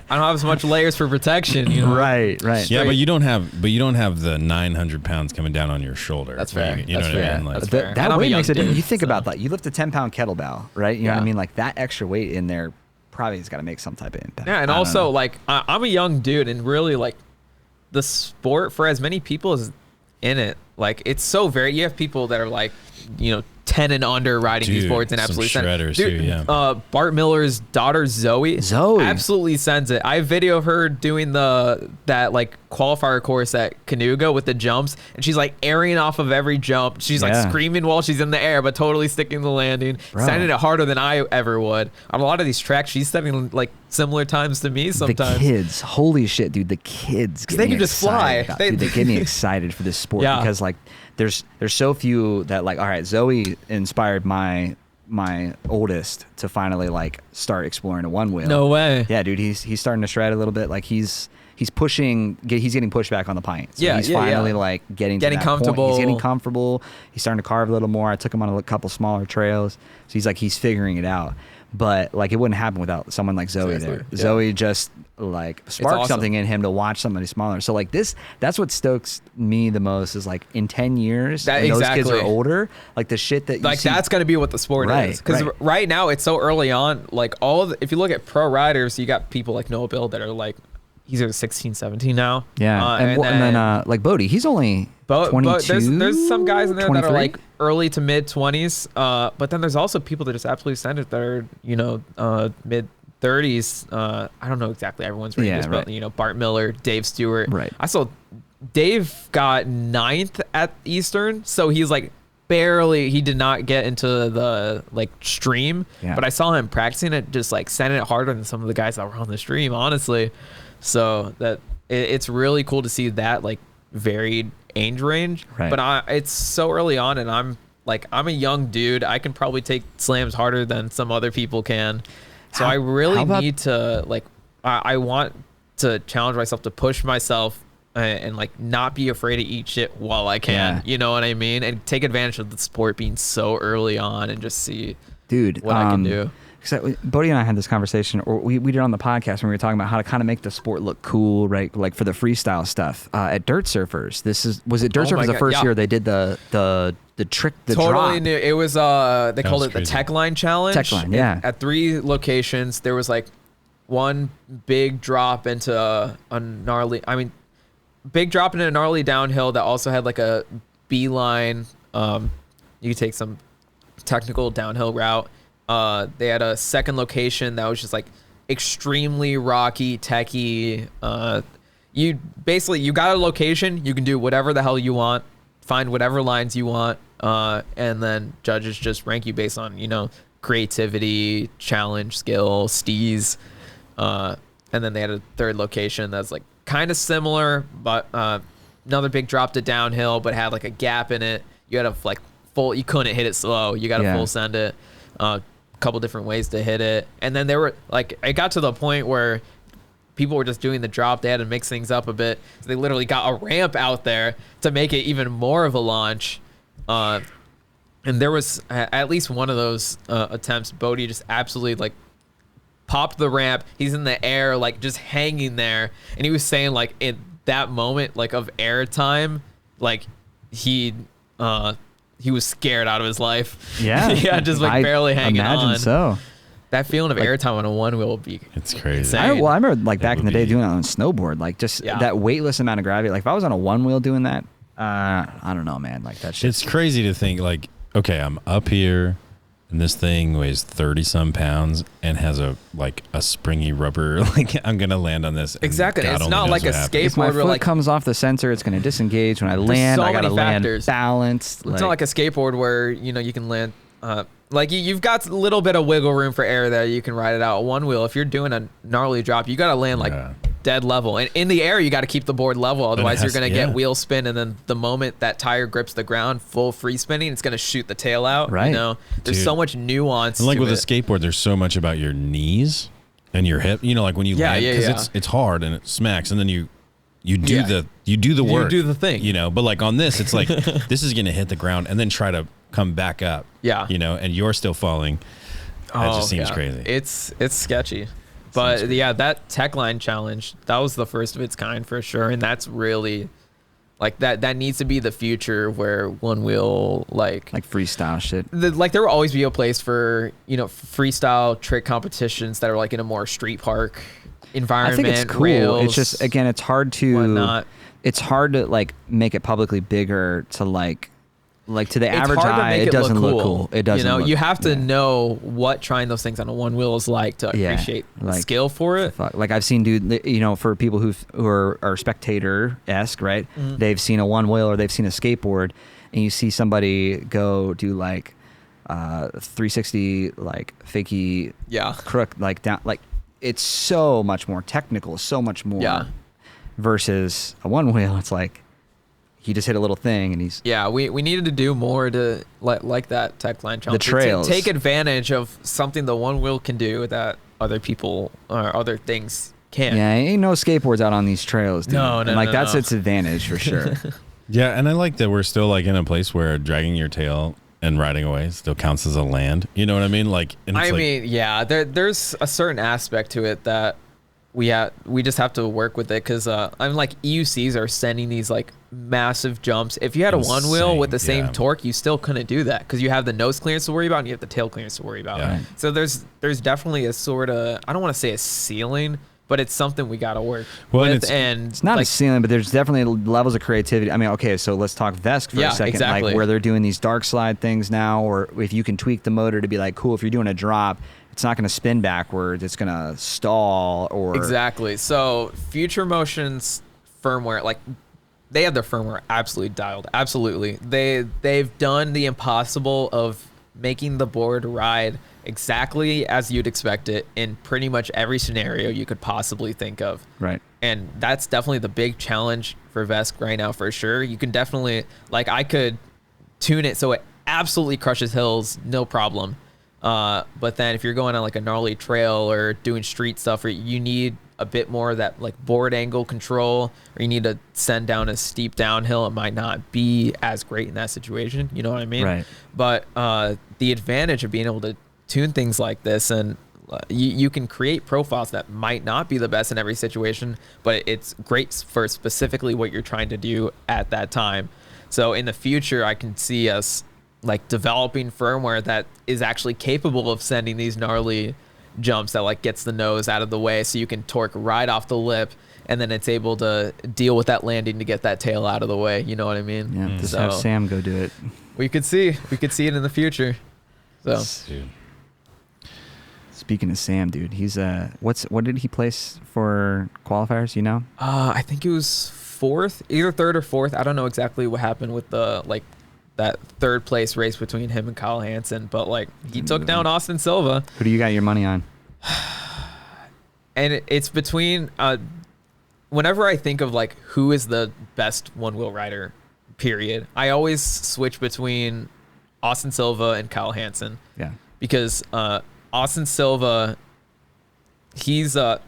have as much layers for protection. Right. Yeah, but you don't have the 900 pounds coming down on your shoulder. That's fair. You know what I mean? Like, That's fair. That weight makes a difference. You think about that. You lift a 10-pound kettlebell, right? You know what I mean? Like that extra weight in there probably has got to make some type of impact. Yeah, and also like I'm a young dude, and really like the sport for as many people as in it, like it's so varied. You have people that are like 10 and under riding these boards and absolutely shredders too. Bart Miller's daughter Zoe absolutely sends it. I have video of her doing that like qualifier course at Canoga with the jumps, and she's like airing off of every jump. She's like screaming while she's in the air, but totally sticking the landing, sending it harder than I ever would. On a lot of these tracks, she's setting like similar times to me sometimes. The kids, holy shit, dude, the kids, they can just fly. They get me excited for this sport because like there's so few that like, all right, Zoe inspired my oldest to finally like start exploring a one wheel. No way. Yeah, dude, he's starting to shred a little bit. Like he's getting pushback on the pint. So he's finally like getting comfortable. He's getting comfortable. He's starting to carve a little more. I took him on a couple smaller trails. So he's figuring it out. But like it wouldn't happen without someone like Zoe there. Yeah. Zoe just like sparked something in him to watch somebody smaller. So like that's what stokes me the most is like in 10 years when those kids are older, like the shit that you like see, that's gonna be what the sport is. Because right now it's so early on. Like if you look at pro riders, you got people like Noah Bill that are like he's 16, 17 now. Yeah, and then like Bodie, he's only 22. There's some guys in there 23? that are like early to mid 20s. But then there's also people that just absolutely send it that are mid 30s. I don't know exactly everyone's ranges, but Bart Miller, Dave Stewart. Right. I saw Dave got 9th at Eastern, so he's like barely. He did not get into the like stream, but I saw him practicing it, just like sending it harder than some of the guys that were on the stream, honestly. So that it's really cool to see that like varied age range. Right. But it's so early on, and I'm a young dude. I can probably take slams harder than some other people can. So I really need to like I want to challenge myself to push myself and like not be afraid to eat shit while I can. You know what I mean? And take advantage of the sport being so early on and just see what I can do. Because Bodie and I had this conversation, or we did on the podcast when we were talking about how to kind of make the sport look cool, right? Like for the freestyle stuff at Dirt Surfers. Was it Dirt Surfers the first year they did the trick, the totally drop? New. It was they called it the Tech Line Challenge. Tech Line, yeah. At 3 locations, there was like one big drop into a gnarly. I mean, big drop into a gnarly downhill that also had like a beeline. You could take some technical downhill route. They had a second location that was just like extremely rocky, techy. You got a location, you can do whatever the hell you want, find whatever lines you want, and then judges just rank you based on, creativity, challenge, skill, steez. And then they had a third location that's like kind of similar, but another big drop to downhill, but had like a gap in it. You had to you couldn't hit it slow. You got to full send it. Couple different ways to hit it. And then it got to the point where people were just doing the drop. They had to mix things up a bit. So they literally got a ramp out there to make it even more of a launch. And there was at least one of those attempts, Bodie just absolutely popped the ramp. He's in the air, just hanging there. And he was saying in that moment, of air time, he was scared out of his life. Yeah. Yeah, just barely hanging on. Imagine so. That feeling of airtime on a one wheel would be it's crazy. I remember back in the day doing that on snowboard, that weightless amount of gravity. If I was on a one wheel doing that, I don't know, man. That shit. It's crazy to think okay, I'm up here and this thing weighs 30 some pounds and has a springy rubber. I'm going to land on this. Exactly. It's not like a skateboard. If my foot comes off the sensor, it's going to disengage when I land. I got to land balanced. It's not like a skateboard where, you can land, you've got a little bit of wiggle room for air there. You can ride it out. One wheel, if you're doing a gnarly drop, you got to land dead level. And in the air, you got to keep the board level. Otherwise, you're going to get wheel spin. And then the moment that tire grips the ground, full free spinning, it's going to shoot the tail out. Right. There's so much nuance. And with a skateboard, there's so much about your knees and your hip. When you land, because it's hard and it smacks, and then you do the work. You do the thing. But on this, it's this is going to hit the ground and then try to come back up. Yeah. And you're still falling. That just seems crazy. It's sketchy. But that tech line challenge, that was the first of its kind for sure. And that's really that needs to be the future where one wheel freestyle shit. There will always be a place for, freestyle trick competitions that are in a more street park environment. I think it's cool. Rails, it's just, again, it's hard to whatnot. It's hard to make it publicly bigger to to the average eye, it doesn't look cool. It doesn't. You have to know what trying those things on a one wheel is to appreciate the skill for it. I've seen for people who are spectator-esque, right? Mm-hmm. They've seen a one wheel or they've seen a skateboard, and you see somebody go do 360 fakie crook down. It's so much more technical, so much more versus a one wheel. It's he just hit a little thing and he's... Yeah, we needed to do more to that tech line challenge. The trails. To take advantage of something the one wheel can do that other people or other things can't. Yeah, ain't no skateboards out on these trails, dude. No. That's its advantage for sure. Yeah, and I like that we're still in a place where dragging your tail and riding away still counts as a land. You know what I mean? There's a certain aspect to it that we just have to work with it because EUCs are sending these massive jumps. If you had a one wheel with the same torque, you still couldn't do that because you have the nose clearance to worry about and you have the tail clearance to worry about. Yeah. So there's definitely a sort of, I don't want to say a ceiling, but it's something we got to work with. And it's not a ceiling, but there's definitely levels of creativity. I mean, okay, so let's talk Vesk for a second. Exactly. Where they're doing these dark slide things now, or if you can tweak the motor to be cool, if you're doing a drop, it's not going to spin backwards. It's going to stall or... Exactly. So Future Motion's firmware, they have their firmware absolutely dialed. Absolutely. They've done the impossible of making the board ride exactly as you'd expect it in pretty much every scenario you could possibly think of. Right. And that's definitely the big challenge for Vesk right now for sure. You can definitely, I could tune it so it absolutely crushes hills, no problem. But then if you're going on a gnarly trail or doing street stuff, or you need a bit more of that board angle control, or you need to send down a steep downhill, it might not be as great in that situation. You know what I mean? Right. But the advantage of being able to tune things like this, and you can create profiles that might not be the best in every situation, but it's great for specifically what you're trying to do at that time. So in the future, I can see us developing firmware that is actually capable of sending these gnarly jumps that like gets the nose out of the way so you can torque right off the lip, and then it's able to deal with that landing to get that tail out of the way. You know what I mean? Yeah, just have Sam go do it. We could see it in the future. So, dude. Speaking of Sam, dude, he's what did he place for qualifiers? You know? I think it was fourth, either third or fourth. I don't know exactly what happened with the like that third place race between him and Kyle Hansen, but like he took down Austin Silva. Who do you got your money on? And it's between. Whenever I think of like who is the best one-wheel rider, period, I always switch between Austin Silva and Kyle Hansen. Yeah. Because Austin Silva, he's the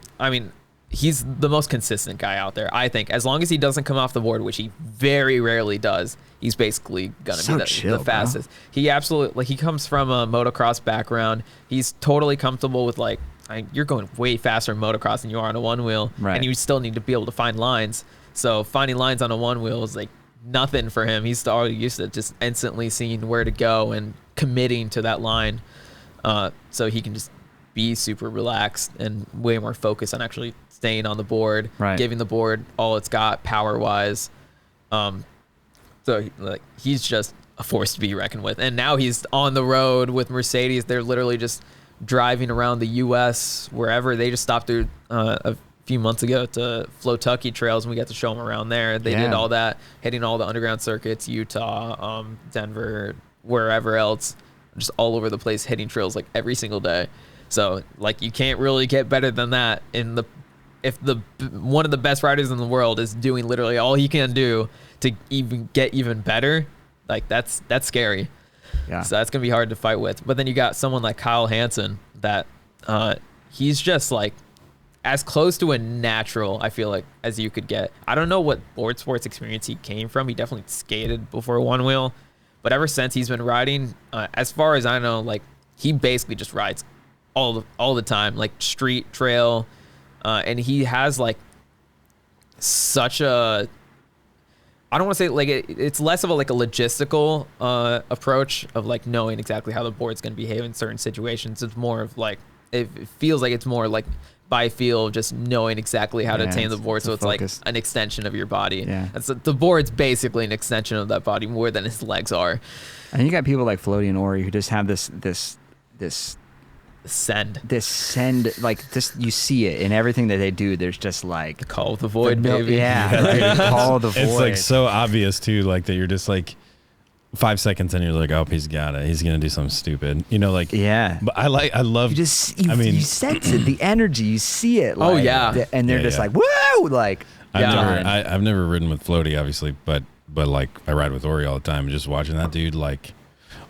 most consistent guy out there, I think. As long as he doesn't come off the board, which he very rarely does, he's basically gonna be the fastest. Bro. He absolutely, he comes from a motocross background. He's totally comfortable with like, you're going way faster in motocross than you are on a one wheel, right. And you still need to be able to find lines. So finding lines on a one wheel is like nothing for him. He's already used to just instantly seeing where to go and committing to that line. So he can just be super relaxed and way more focused on actually staying on the board, right. Giving the board all it's got power wise. So like he's just a force to be reckoned with. And now he's on the road with Mercedes. They're literally just driving around the U.S. wherever. They just stopped through a few months ago to Flotucky trails, and we got to show them around there. They did all that, hitting all the underground circuits, Utah, Denver, wherever else, just all over the place, hitting trails like every single day. So like you can't really get better than that. If one of the best riders in the world is doing literally all he can do to even get even better, like that's scary. Yeah. So that's gonna be hard to fight with. But then you got someone like Kyle Hansen that he's just like as close to a natural, I feel like, as you could get. I don't know what board sports experience he came from. He definitely skated before one wheel, but ever since he's been riding, as far as I know, like he basically just rides all the time, like street, trail, and he has like such a, I don't want to say like it's less of a like a logistical approach of like knowing exactly how the board's going to behave in certain situations. It's more of like it feels like it's more like by feel, just knowing exactly how to tame the board. So it's like an extension of your body. Yeah, the board's basically an extension of that body more than his legs are. And you got people like Floaty and Ori who just have this send, like just you see it in everything that they do. There's just like the call of the void, baby. Yeah, like, call of the void. It's like so obvious too, like that you're just like 5 seconds and you're like, oh, he's got it. He's gonna do something stupid, you know, like But I love. You sense it, the energy. You see it. Like, and they're just like, whoa, like. I've never ridden with Floaty, obviously, but like I ride with Ori all the time. And just watching that dude, like.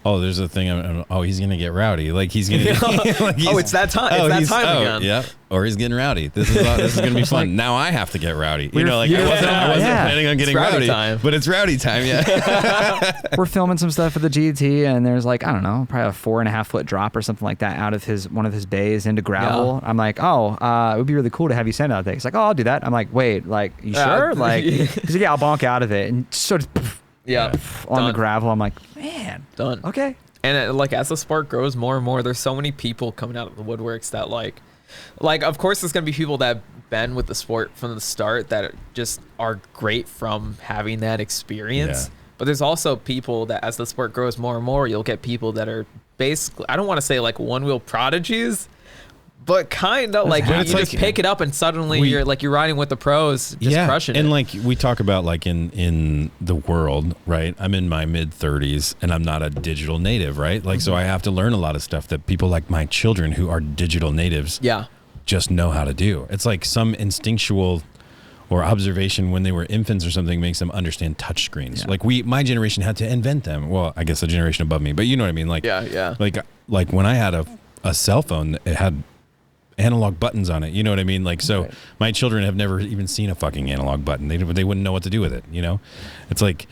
Oh, there's a thing. He's gonna get rowdy. Like he's gonna. It's that time. It's that time again. Yeah. Or he's getting rowdy. This is gonna be fun. Like, now I have to get rowdy. You know, like I wasn't planning on getting rowdy, but it's rowdy time. Yeah. We're filming some stuff for the GT, and there's like, I don't know, probably a 4.5 foot drop or something like that out of one of his bays into gravel. Yeah. I'm like, it would be really cool to have you send out there. He's like, I'll do that. I'm like, wait, like you sure? Like, he's like, I'll bonk out of it, and sort of. On the gravel. I'm like, man, done. Okay. And like as the sport grows more and more, there's so many people coming out of the woodworks that like of course there's gonna be people that have been with the sport from the start that just are great from having that experience. Yeah. But there's also people that as the sport grows more and more, you'll get people that are basically, I don't want to say like one wheel prodigies, but kind of like you just pick it up and suddenly you're riding with the pros, just crushing it. And like we talk about like in the world, right? I'm in my mid 30s and I'm not a digital native, right? Like, so I have to learn a lot of stuff that people like my children who are digital natives just know how to do. It's like some instinctual or observation when they were infants or something makes them understand touch screens. Yeah. Like my generation had to invent them. Well, I guess the generation above me, but you know what I mean? Like, like when I had a cell phone, it had analog buttons on it, you know what I mean? Like, so my children have never even seen a fucking analog button. They wouldn't know what to do with it, you know? It's like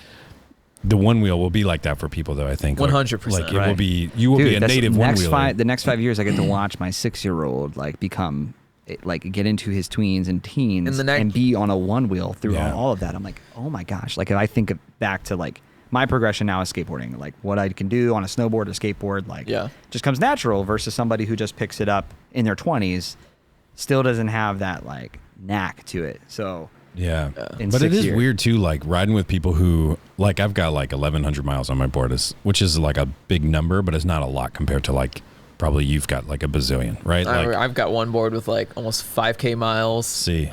the one wheel will be like that for people though, I think. 100%. Like it will be, you will be a native one wheeler. The next 5 years I get to watch my 6-year-old like become, like get into his tweens and teens and be on a one wheel through all of that. I'm like, oh my gosh. Like if I think back to like my progression now is skateboarding, like what I can do on a snowboard or skateboard, like just comes natural versus somebody who just picks it up in their 20s still doesn't have that like knack to it. So yeah, but it is weird too, like riding with people who like I've got like 1,100 miles on my board, which is like a big number, but it's not a lot compared to like probably you've got like a bazillion, right? Like, I've got one board with like almost 5K miles. See,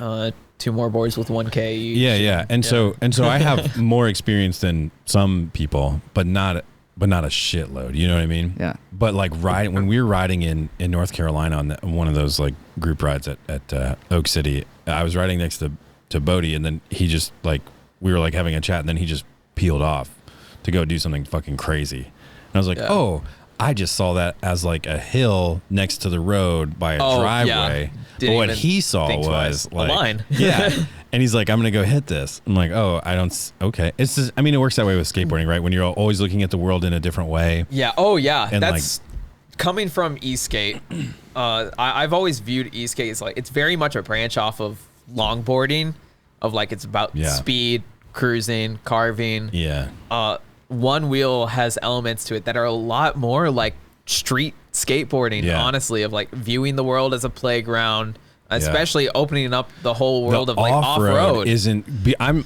2 more boards with 1K each. Yeah, and so I have more experience than some people, but not a shitload. You know what I mean? Yeah. But like when we were riding in North Carolina on one of those like group rides at Oak City, I was riding next to Bodie, and then he just like we were like having a chat, and then he just peeled off to go do something fucking crazy, and I was like, oh, I just saw that as like a hill next to the road by a driveway. But what he saw was like a line. Yeah. And he's like, I'm going to go hit this. I'm like, oh, okay. It's just, I mean, it works that way with skateboarding, right? When you're always looking at the world in a different way. Yeah. Oh, yeah. And that's coming from e-skate. I've always viewed e-skate as like, it's very much a branch off of longboarding, of like, it's about speed, cruising, carving. Yeah. Onewheel has elements to it that are a lot more like street skateboarding, honestly, of like viewing the world as a playground, especially opening up the whole world of like off-road.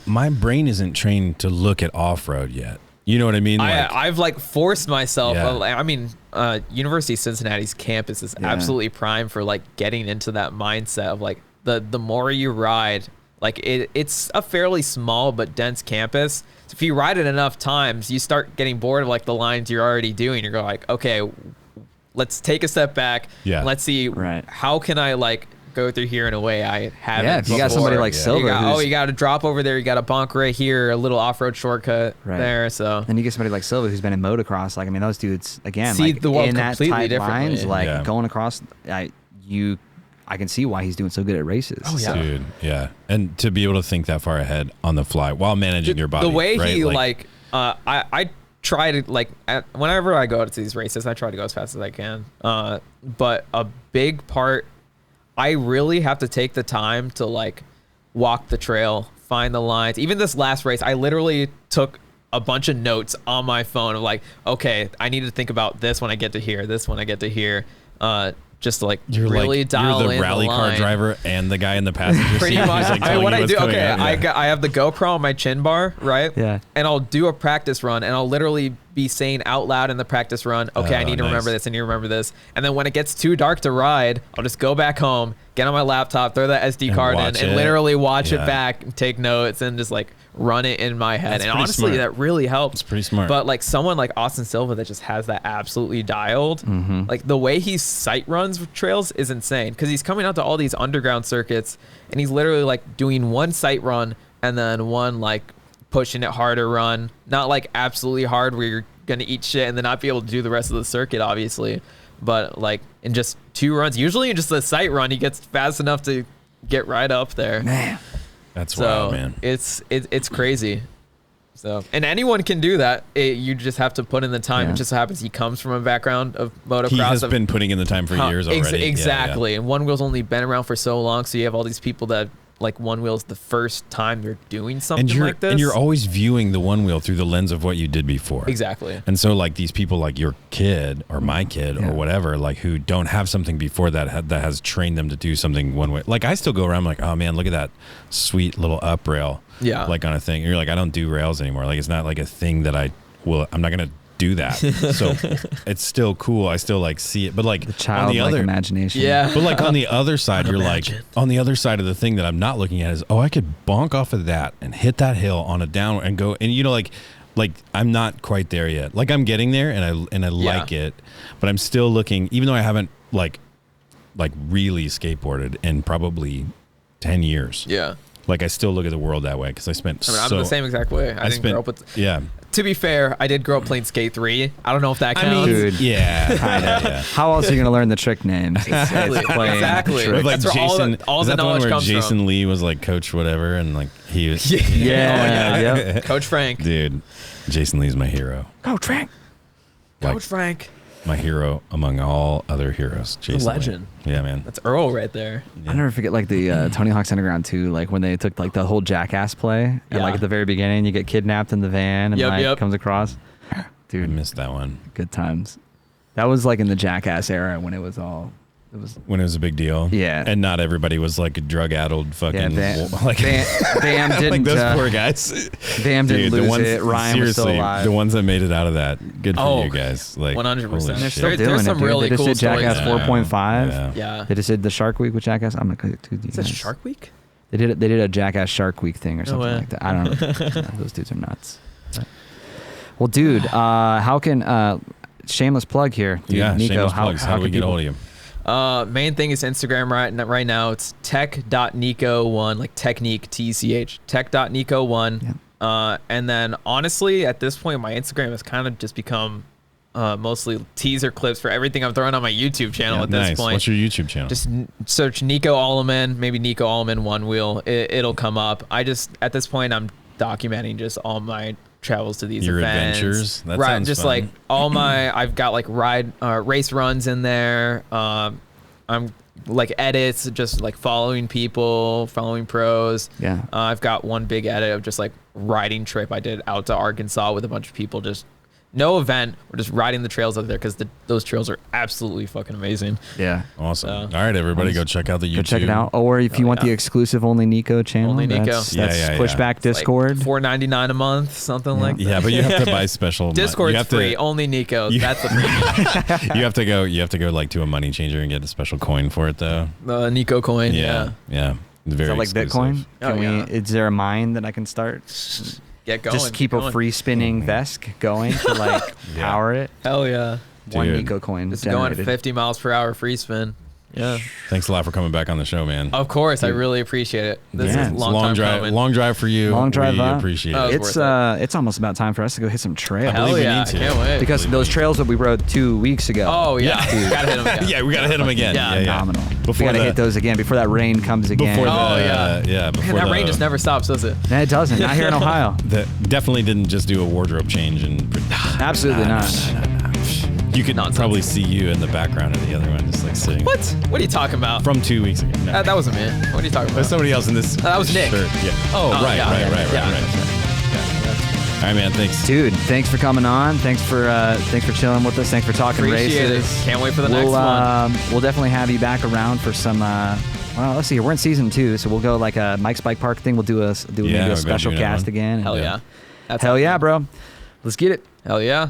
My brain isn't trained to look at off-road yet. You know what I mean? I've like forced myself. I mean, University of Cincinnati's campus is absolutely prime for like getting into that mindset of like the more you ride, like it's a fairly small but dense campus. So if you ride it enough times, you start getting bored of like the lines you're already doing. You're going like, okay, let's take a step back. Yeah. Let's see how can I like go through here in a way I haven't. Yeah, if you got somebody like Silver, you got to drop over there. You got a bonk right here, a little off-road shortcut there. So then you get somebody like Silver who's been in motocross. Like I mean, those dudes again, see like the world in that completely tight lines, like going across. I can see why he's doing so good at races. Oh yeah, dude. Yeah, and to be able to think that far ahead on the fly while managing your body. The way he I try to like whenever I go to these races, I try to go as fast as I can. But a big part, I really have to take the time to like walk the trail, find the lines. Even this last race, I literally took a bunch of notes on my phone of like, okay, I need to think about this when I get to here, this when I get to here. Just to like dial in the rally car driver and the guy in the passenger seat. Pretty much. What I do, I have the GoPro on my chin bar, right? Yeah. And I'll do a practice run, and I'll literally be saying out loud in the practice run, okay, I need to remember this, I need to remember this. And then when it gets too dark to ride, I'll just go back home, get on my laptop, throw that SD card in, and literally watch it back and take notes and just like run it in my head. And honestly, that really helps. It's pretty smart. But like someone like Austin Silva that just has that absolutely dialed, like the way he sight runs trails is insane, because he's coming out to all these underground circuits and he's literally like doing one sight run and then one like pushing it harder run, not like absolutely hard where you're gonna eat shit and then not be able to do the rest of the circuit, obviously, but like in just 2 runs, usually in just a sight run, he gets fast enough to get right up there. Man, that's wild, man. It's crazy. So, and anyone can do that. You just have to put in the time. It just so happens he comes from a background of motocross. He has been putting in the time for years already. Exactly. And Onewheel's only been around for so long, so you have all these people that like Onewheel's the first time you're doing something like this. And you're always viewing the Onewheel through the lens of what you did before. Exactly. And so like these people like your kid or my kid or whatever, like who don't have something before that has trained them to do something one way. Like I still go around like, oh man, look at that sweet little up rail. Yeah. Like on a thing. And you're like, I don't do rails anymore. Like it's not like a thing that I'm not going to do that. So it's still cool. I still like see it, but like the childlike imagination. Yeah. But like on the other side, you're like on the other side of the thing that I'm not looking at is, oh, I could bonk off of that and hit that hill on a down and go. And you know, like I'm not quite there yet. Like I'm getting there and I like it, but I'm still looking, even though I haven't like really skateboarded in probably 10 years. Yeah. Like I still look at the world that way because I spent. I'm the same exact way. I didn't grow up with. Yeah. To be fair, I did grow up playing Skate 3. I don't know if that counts. I mean, dude, yeah, kind of. Yeah. How else are you gonna learn the trick names? Exactly. With like that's Jason, all the knowledge comes from. Jason Lee was like coach whatever, and like he was. Yeah. Coach Frank. Dude, Jason Lee's my hero. Coach Frank. Coach Frank. My hero among all other heroes. Jason the legend. Lee. Yeah, man. That's Earl right there. Yeah. I'll never forget like the Tony Hawk's Underground 2, like when they took like the whole Jackass play, and like at the very beginning you get kidnapped in the van and comes across. Dude, I missed that one. Good times. That was like in the Jackass era when it was all when it was a big deal. Yeah. And not everybody was like a drug-addled fucking... Bam like didn't... those poor guys. Bam didn't lose ones, it. Ryan was still alive. The ones that made it out of that, good for you guys. Like 100%. They're still doing some it, really they just cool did Jackass stories. 4.5. Yeah. They just did the Shark Week with Jackass. I'm not going to do Is that Shark Week? They did a Jackass Shark Week thing or something way. like that. I don't know. Those dudes are nuts. But. Well, dude, how can shameless plug here? Dude, Yeah, Nico, shameless plugs. How do we get people- hold of you? Main thing is Instagram right now. It's tech.nico1, like technique, TECH, tech.nico1. Yeah. And then honestly, at this point, my Instagram has kind of just become mostly teaser clips for everything I'm throwing on my YouTube channel at this point. What's your YouTube channel? Just search Nico Aleman, maybe Nico Aleman Onewheel. It'll come up. At this point, I'm documenting just all my travels to these Your events. adventures? That right, sounds just fun. like all my, I've got like race runs in there. I'm like edits, just like following people, following pros. Yeah. I've got one big edit of just like riding trip I did out to Arkansas with a bunch of people, just no event. We're just riding the trails out there because those trails are absolutely fucking amazing. Yeah. Awesome. All right, everybody, go check out the YouTube. Go check it out. Or if you want the exclusive Only Nico channel, Only Nico. that's Yeah. Pushback Discord. Like $4.99 a month, something like that. Yeah, but you have to buy special. Discord's you have free. To, Only Nico. That's the premium. you have to go like to a money changer and get a special coin for it though. The Nico coin. Yeah. Very Is that like exclusive. Bitcoin? Oh, yeah. Is there a mine that I can start? Get going. Just keep a free spinning Vesk going to like power it. Hell yeah. One Dude. Nico coin Just generated. going 50 miles per hour free spin. Yeah. Thanks a lot for coming back on the show, man. Of course, I really appreciate it. This Yeah. is It's a long drive. coming. Long drive for you. Long drive we up. appreciate Oh, it. it's It's almost about time for us to go hit some trails. I believe Hell we yeah. need to. I can't wait. Because those trails that we rode 2 weeks ago. Oh, yeah. Dude. Gotta hit them again. Yeah, we gotta hit them again. Yeah. Phenomenal. We Before gotta the- hit those again before that rain comes again. Before Oh, the, yeah. Before Man, that the, rain just never stops, does it? No, it doesn't. Not here in Ohio. That definitely didn't just do a wardrobe change and. Absolutely not. You could probably see you in the background of the other one, just like sitting. What? What are you talking about? From 2 weeks ago. No. That wasn't me. What are you talking There's about? somebody else in this. That was Nick. shirt. Yeah. Oh, right. yeah. Right. Yeah. All right, man. Thanks. Dude, thanks for coming on. Thanks for chilling with us. Thanks for talking Appreciate races. it. Can't wait for the next one. We'll definitely have you back around for some. Well, let's see. We're in season 2, so we'll go like a Mike's Bike Park thing. We'll do maybe we're a gonna special do that cast one. again. Hell yeah. That's Hell yeah, bro. Let's get it. Hell yeah.